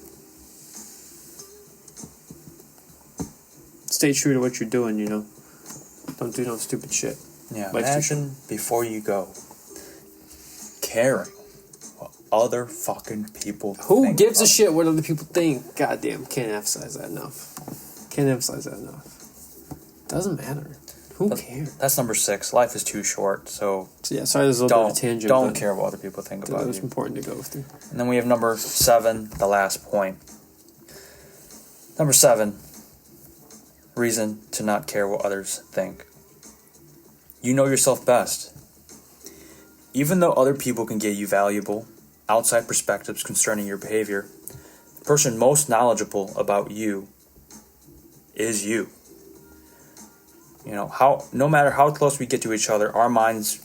stay true to what you're doing, Don't do no stupid shit. Yeah, imagine before you go, caring what other fucking people Who gives a shit what other people think? Goddamn, can't emphasize that enough. Doesn't matter. Who cares? That's number 6. Life is too short, so yeah, sorry, there's a little bit of a tangent. Don't care what other people think about you. That was important to go through. And then we have number 7, the last point. Number 7, reason to not care what others think. You know yourself best. Even though other people can give you valuable outside perspectives concerning your behavior, the person most knowledgeable about you is you. No matter how close we get to each other, our minds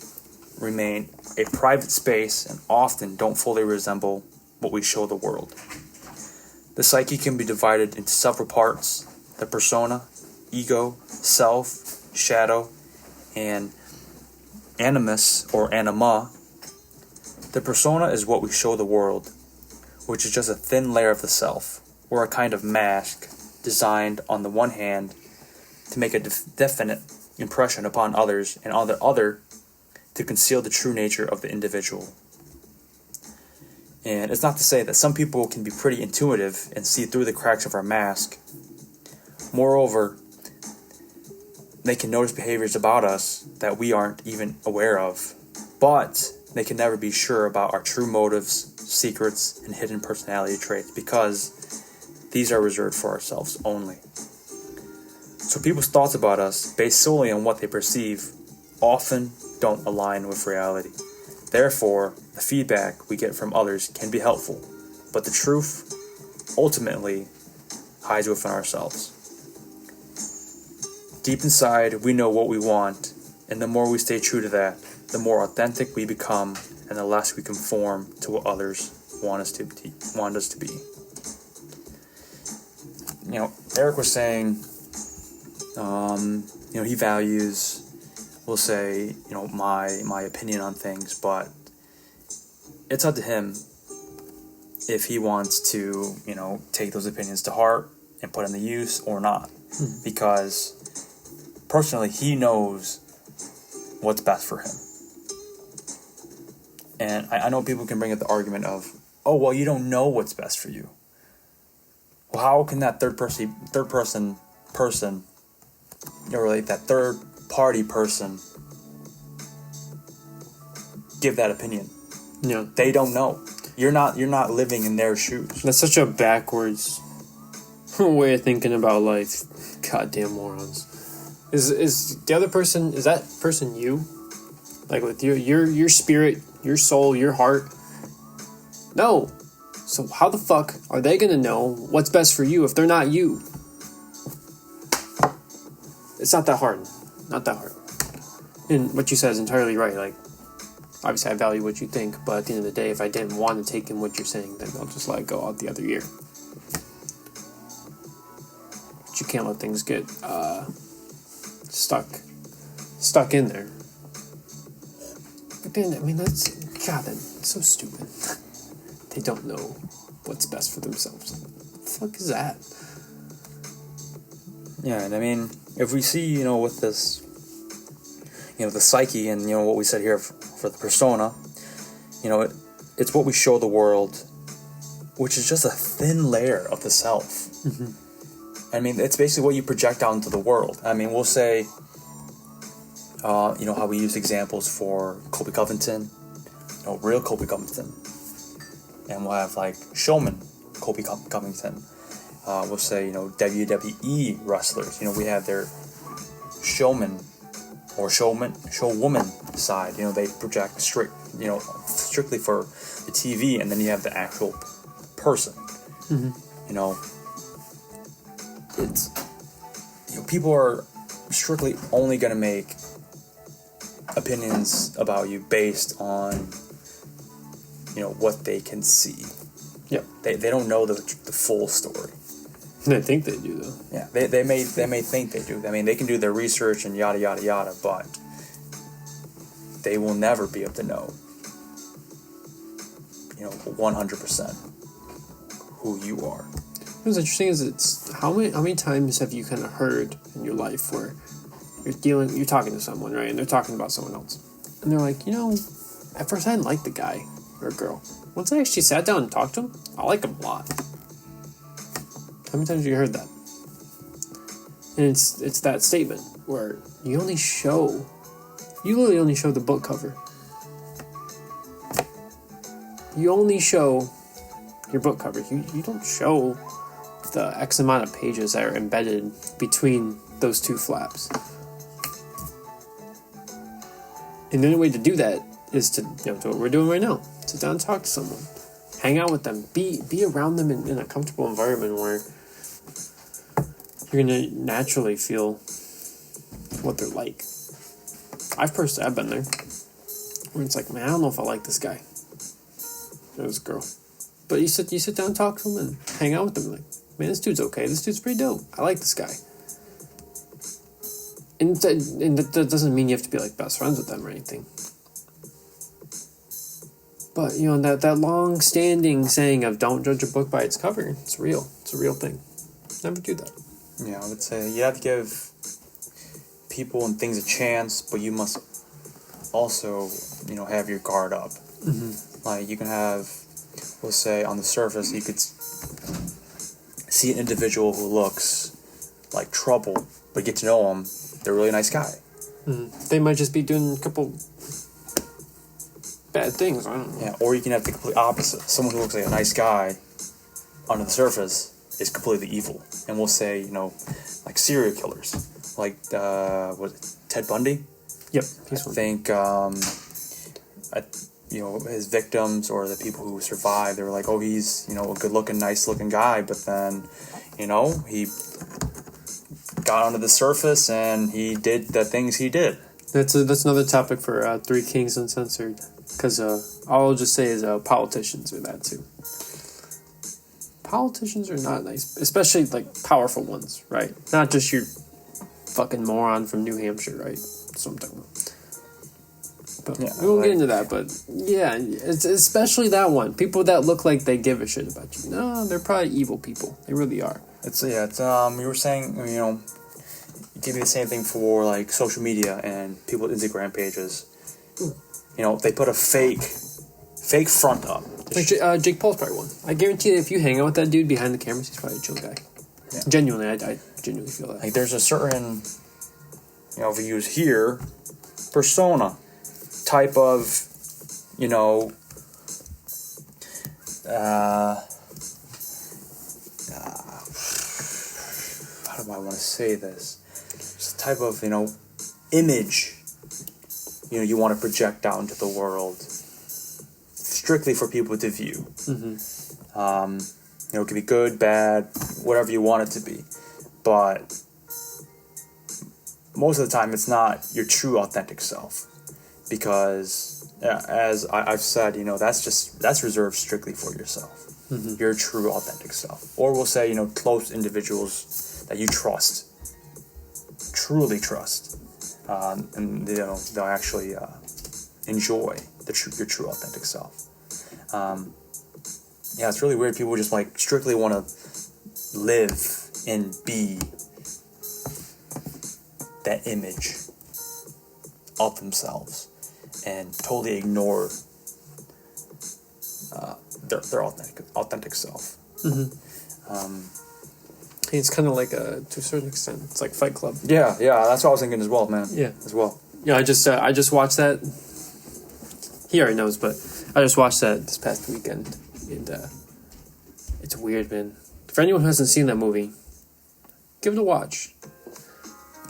remain a private space and often don't fully resemble what we show the world. The psyche can be divided into several parts: the persona, ego, self, shadow, and animus or anima. The persona is what we show the world, which is just a thin layer of the self, or a kind of mask designed on the one hand to make a definite impression upon others, and on the other to conceal the true nature of the individual. And it's not to say that some people can be pretty intuitive and see through the cracks of our mask. Moreover, they can notice behaviors about us that we aren't even aware of, but they can never be sure about our true motives, secrets, and hidden personality traits, because these are reserved for ourselves only. So people's thoughts about us, based solely on what they perceive, often don't align with reality. Therefore, the feedback we get from others can be helpful, but the truth ultimately hides within ourselves. Deep inside, we know what we want, and the more we stay true to that, the more authentic we become, and the less we conform to what others want us to be. Eric was saying, he values, we'll say, my opinion on things, but it's up to him if he wants to, take those opinions to heart and put them to use or not. Because personally, he knows what's best for him. And I know people can bring up the argument of, oh, well, you don't know what's best for you. Well, how can that third party person give that opinion? Yeah. They don't know. You're not living in their shoes. That's such a backwards way of thinking about life. Goddamn morons. Is the other person, is that person you? Like with your spirit, your soul, your heart? No. So how the fuck are they gonna know what's best for you if they're not you? It's not that hard. Not that hard. And what you said is entirely right. Like, obviously I value what you think, but at the end of the day, if I didn't want to take in what you're saying, then I'll just let it go out the other ear. But you can't let things get stuck in there. But then, I mean, that's so stupid. They don't know what's best for themselves. What the fuck is that? Yeah, and I mean, if we see, with this, the psyche and, what we said here for the persona, it's what we show the world, which is just a thin layer of the self. Mm-hmm. I mean, it's basically what you project out into the world. I mean, we'll say, how we use examples for Colby Covington, real Colby Covington. And we'll have, like, showman Colby Covington. We'll say, WWE wrestlers. We have their showman or showwoman side. They project strictly for the TV, and then you have the actual person. Mm-hmm. It's people are strictly only going to make opinions about you based on what they can see. Yep. They don't know the full story. They think they do, though. Yeah, they may think they do. I mean, they can do their research and yada yada yada, but they will never be able to know 100% who you are. What's interesting is it's how many times have you kind of heard in your life where you're talking to someone, right, and they're talking about someone else, and they're like, at first I didn't like the guy or girl. Once I actually sat down and talked to him, I like him a lot. How many times have you heard that? And it's that statement where you literally only show the book cover. You only show your book cover. You don't show the X amount of pages that are embedded between those two flaps. And the only way to do that is to do what we're doing right now. Sit down and talk to someone. Hang out with them. Be around them in a comfortable environment where you're going to naturally feel what they're like. I've been there. Where it's like, man, I don't know if I like this guy. Or this girl. But you sit down and talk to them and hang out with them. Like, man, this dude's okay. This dude's pretty dope. I like this guy. And that doesn't mean you have to be like best friends with them or anything. But, that long-standing saying of don't judge a book by its cover, it's real. It's a real thing. Never do that. Yeah, I would say you have to give people and things a chance, but you must also, have your guard up. Mm-hmm. Like, you can have, we'll say, on the surface, you could see an individual who looks like trouble, but get to know them, they're a really nice guy. Mm-hmm. They might just be doing a couple bad things, I don't know. Yeah, or you can have the complete opposite. Someone who looks like a nice guy, under the surface, is completely evil. And we'll say, like serial killers. Like, Ted Bundy? Yep. I think, his victims or the people who survived, they were like, oh, he's, a good-looking, nice-looking guy. But then, he got onto the surface and he did the things he did. That's another topic for Three Kings Uncensored. Because all I'll just say is politicians are that too. Politicians are not nice, especially like powerful ones, right? Not just your fucking moron from New Hampshire, right? That's what I'm talking about. But yeah, we won't get into that, but yeah, it's especially that one. People that look like they give a shit about you. No, they're probably evil people. They really are. It's you were saying, you give me the same thing for like social media and people's Instagram pages. They put a fake front up. Like Jake Paul's probably one. I guarantee that if you hang out with that dude behind the cameras, he's probably a chill guy. Yeah. Genuinely, I genuinely feel that. Like there's a certain, if we use here, persona type of, how do I want to say this? It's a type of, image, you want to project out into the world strictly for people to view. Mm-hmm. It could be good, bad, whatever you want it to be. But most of the time, it's not your true authentic self. Because, as I've said, that's reserved strictly for yourself. Mm-hmm. Your true authentic self. Or we'll say, close individuals that you trust. Truly trust. And they'll actually enjoy your true authentic self. It's really weird. People just strictly want to live and be that image of themselves and totally ignore their authentic self. Mm-hmm. It's kind of like to a certain extent, it's like Fight Club. Yeah, that's what I was thinking as well, man. Yeah, as well. Yeah, I just watched that. He already knows, but I just watched that this past weekend, and it's weird, man. For anyone who hasn't seen that movie, give it a watch.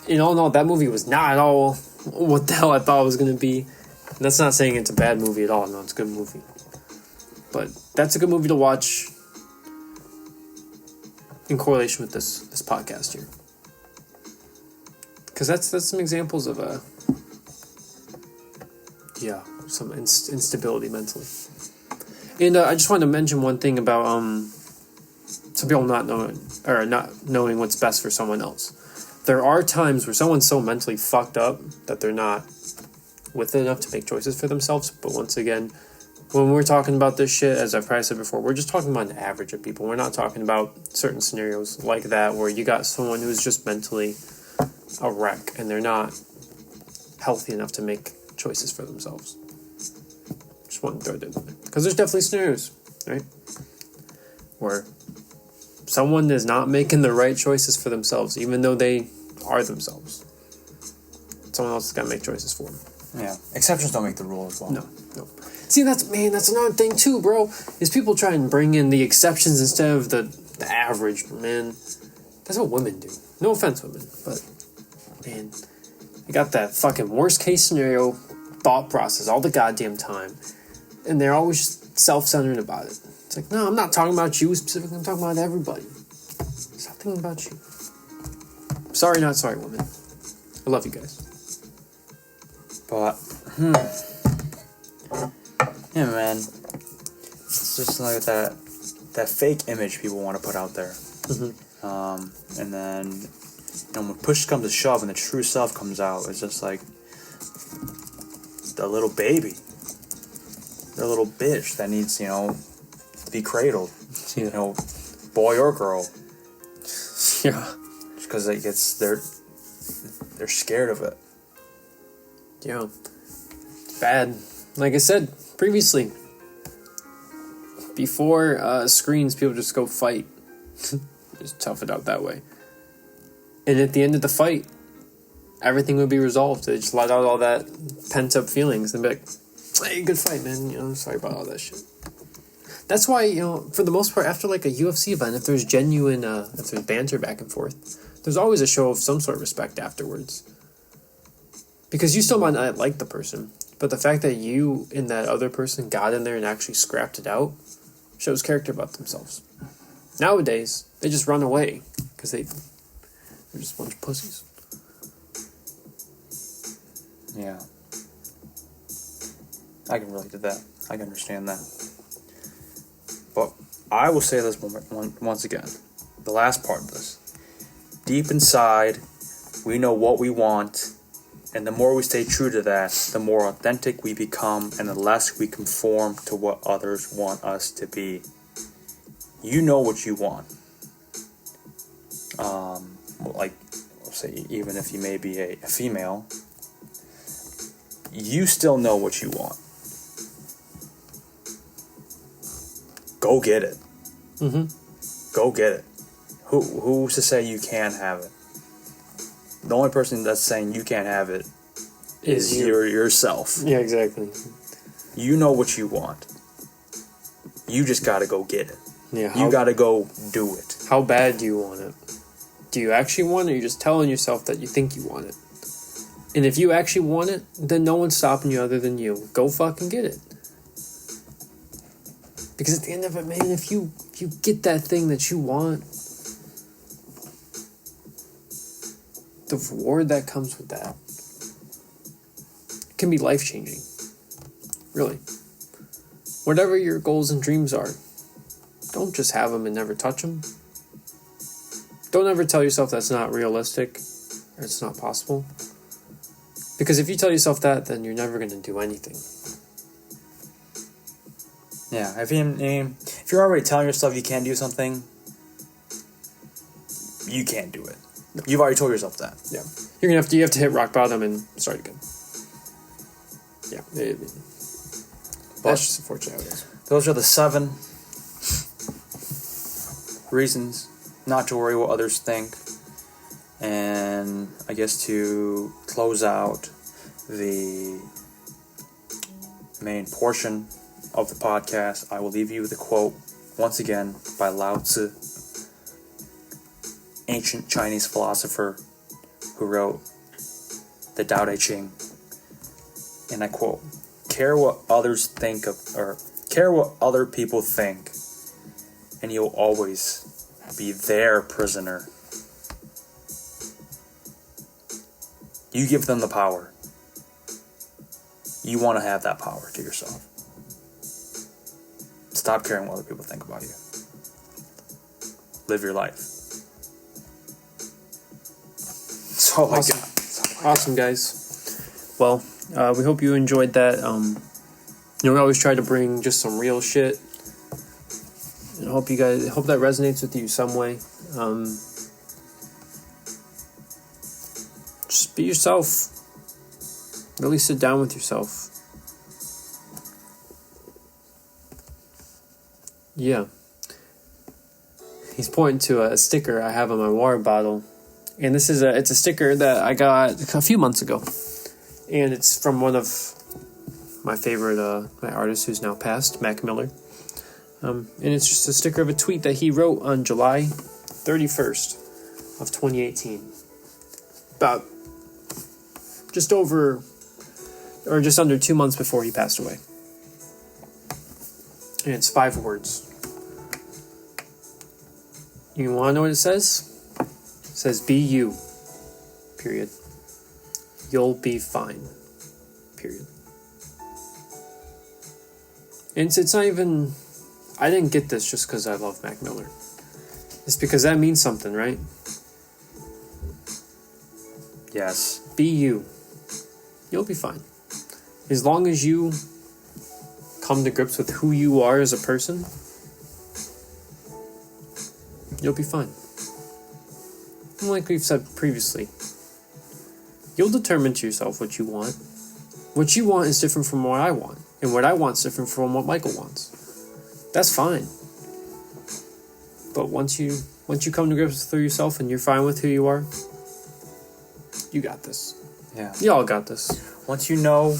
No, that movie was not at all what the hell I thought it was going to be. And that's not saying it's a bad movie at all. No, it's a good movie. But that's a good movie to watch in correlation with this podcast here. Because that's some examples of some instability mentally. And I just wanted to mention one thing about some people not knowing what's best for someone else. There are times where someone's so mentally fucked up that they're not with it enough to make choices for themselves. But once again, when we're talking about this shit, as I've probably said before, we're just talking about an average of people. We're not talking about certain scenarios like that where you got someone who's just mentally a wreck and they're not healthy enough to make choices for themselves. Just want to throw it in there. Because there's definitely scenarios, right? Where someone is not making the right choices for themselves, even though they are themselves. Someone else has got to make choices for them. Yeah. Exceptions don't make the rule as well. No. See, that's another thing too, bro, is people try and bring in the exceptions instead of the average, man. That's what women do. No offense, women, but, man, you got that fucking worst case scenario thought process all the goddamn time, and they're always self-centered about it. It's like, no, I'm not talking about you specifically, I'm talking about everybody. Stop thinking about you. Sorry, not sorry, women. I love you guys. But, yeah, man, it's just like that fake image people want to put out there. Mm-hmm. And then, when push comes to shove and the true self comes out, it's just like the little baby, the little bitch that needs, to be cradled, Yeah. Boy or girl. Yeah. Just because they're scared of it. Yeah. Bad. Like I said previously, before screens, people just go fight. Just tough it out that way. And at the end of the fight, everything would be resolved. They just let out all that pent-up feelings and be like, hey, good fight, man. Sorry about all that shit. That's why, for the most part, after like a UFC event, if there's genuine, if there's banter back and forth, there's always a show of some sort of respect afterwards. Because you still might not like the person, but the fact that you and that other person got in there and actually scrapped it out shows character about themselves. Nowadays, they just run away because they're just a bunch of pussies. Yeah. I can relate to that. I can understand that. But I will say this once again. The last part of this. Deep inside, we know what we want, and the more we stay true to that, the more authentic we become, and the less we conform to what others want us to be. You know what you want. Say, even if you may be a female, you still know what you want. Go get it. Mm-hmm. Go get it. Who's to say you can't have it? The only person that's saying you can't have it is yourself. Yeah, exactly. You know what you want. You just gotta go get it. Yeah, You gotta go do it. How bad do you want it? Do you actually want it, or are you just telling yourself that you think you want it? And if you actually want it, then no one's stopping you other than you. Go fucking get it. Because at the end of it, man, if you get that thing that you want, the reward that comes with that can be life-changing. Really. Whatever your goals and dreams are, don't just have them and never touch them. Don't ever tell yourself that's not realistic or it's not possible. Because if you tell yourself that, then you're never going to do anything. Yeah, if you're already telling yourself you can't do something, you can't do it. No. You've already told yourself that. Yeah, you have to hit rock bottom and start again. Yeah, that's just unfortunate how it is. Those are the 7 reasons not to worry what others think. And I guess to close out the main portion of the podcast, I will leave you with a quote, once again, by Lao Tzu, ancient Chinese philosopher who wrote the Tao Te Ching. And I quote, care what others think of, or care what other people think, and you'll always be their prisoner. You give them the power. You want to have that power to yourself. Stop caring what other people think about you. Live your life. That's all Awesome. I got. Awesome, guys. Well, we hope you enjoyed that. We always try to bring just some real shit. And I hope that resonates with you some way. Just be yourself. Really sit down with yourself. Yeah. He's pointing to a sticker I have on my water bottle. And it's a sticker that I got a few months ago. And it's from one of my favorite my artists who's now passed, Mac Miller. And it's just a sticker of a tweet that he wrote on July 31st of 2018. About just over, or just under 2 months before he passed away. And it's 5 words. You want to know what it says? It says, be you. Period. You'll be fine. Period. And it's not even... I didn't get this just because I love Mac Miller. It's because that means something, right? Yes. Be you. You'll be fine. As long as you come to grips with who you are as a person, you'll be fine. And like we've said previously, you'll determine to yourself what you want. What you want is different from what I want. And what I want is different from what Michael wants. That's fine. But once you come to grips with yourself and you're fine with who you are, you got this. Yeah. Y'all got this. Once you know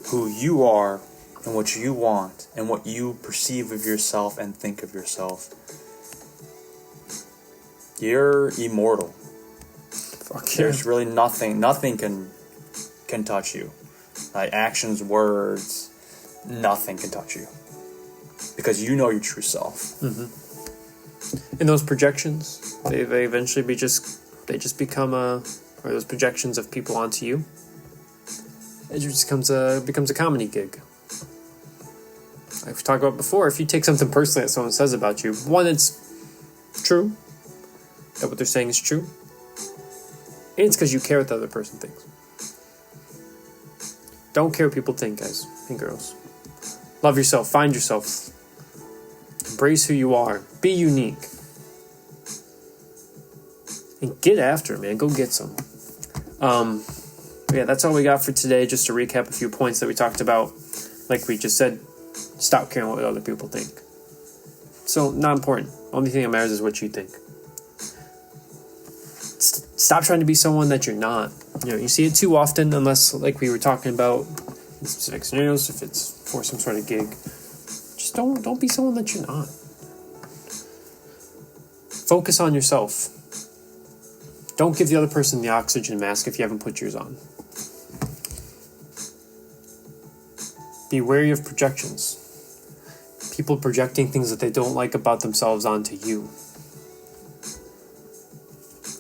who you are and what you want and what you perceive of yourself and think of yourself, you're immortal. Fuck yeah. There's really nothing can touch you. Like actions, words, nothing can touch you. Because you know your true self. Mm-hmm. And those projections, they eventually just become or those projections of people onto you. It just becomes a comedy gig. Like we talked about before, if you take something personally that someone says about you, one, it's true, that what they're saying is true, and it's because you care what the other person thinks. Don't care what people think, guys and girls. Love yourself, find yourself, embrace who you are, be unique, and get after it, man. Go get some. Yeah, that's all we got for today. Just to recap a few points that we talked about. Like we just said, stop caring what other people think. So, not important. Only thing that matters is what you think. Stop trying to be someone that you're not. You see it too often, unless, like we were talking about in specific scenarios, if it's for some sort of gig. Just don't be someone that you're not. Focus on yourself. Don't give the other person the oxygen mask if you haven't put yours on. Be wary of projections. people projecting things that they don't like about themselves onto you.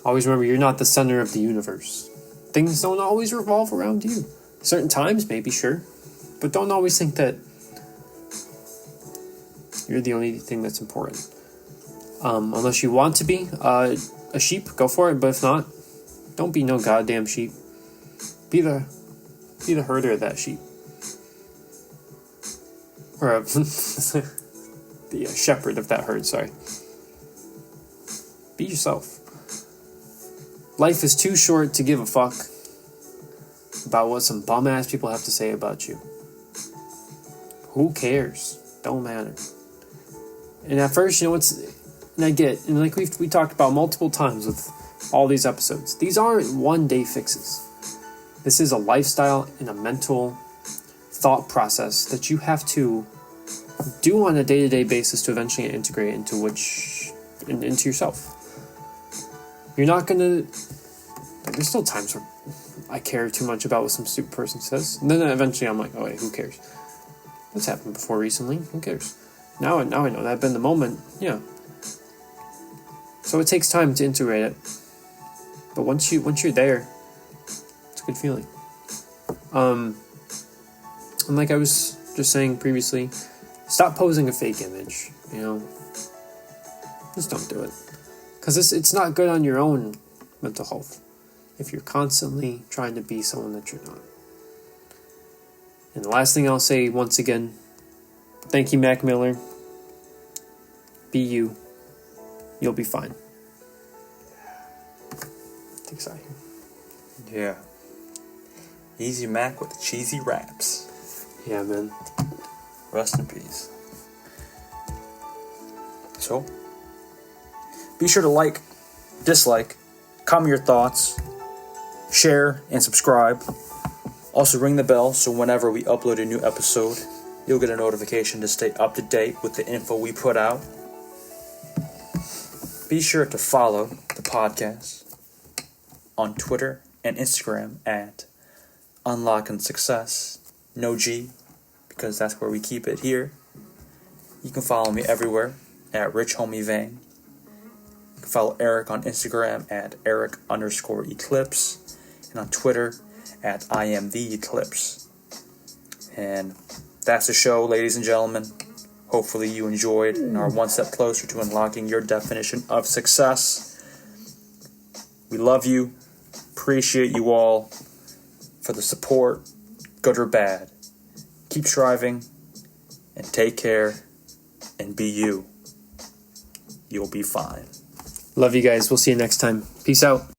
Always remember, you're not the center of the universe. Things don't always revolve around you. Certain times, maybe, sure. But don't always think that you're the only thing that's important. Unless you want to be a sheep, go for it. But if not, don't be no goddamn sheep. Be the herder of that sheep. Or the shepherd of that herd, sorry. Be yourself. Life is too short to give a fuck about what some bum-ass people have to say about you. Who cares? Don't matter. And at first, and I get, and like we talked about multiple times with all these episodes, these aren't one-day fixes. This is a lifestyle and a mental thought process that you have to do on a day-to-day basis to eventually integrate into yourself. You're not gonna. There's still times where I care too much about what some stupid person says, and then eventually I'm like, oh wait, who cares? That's happened before recently. Who cares? Now I know that, but in the moment, yeah. So it takes time to integrate it, but once you're there, it's a good feeling. And like I was just saying previously, stop posing a fake image. Just don't do it. Because it's not good on your own mental health if you're constantly trying to be someone that you're not. And the last thing I'll say once again, thank you, Mac Miller. Be you. You'll be fine. Take a sigh here. Yeah. Easy Mac with the cheesy raps. Yeah, man. Rest in peace. So, be sure to like, dislike, comment your thoughts, share, and subscribe. Also ring the bell so whenever we upload a new episode, you'll get a notification to stay up to date with the info we put out. Be sure to follow the podcast on Twitter and Instagram at Unlocking Success, no G, because that's where we keep it here. You can follow me everywhere at RichHomieVang. You can follow Eric on Instagram at Eric_Eclipse, and on Twitter at IamTheEclipse. And that's the show, ladies and gentlemen. Hopefully you enjoyed and are one step closer to unlocking your definition of success. We love you. Appreciate you all for the support, good or bad. Keep striving and take care and be you. You'll be fine. Love you guys. We'll see you next time. Peace out.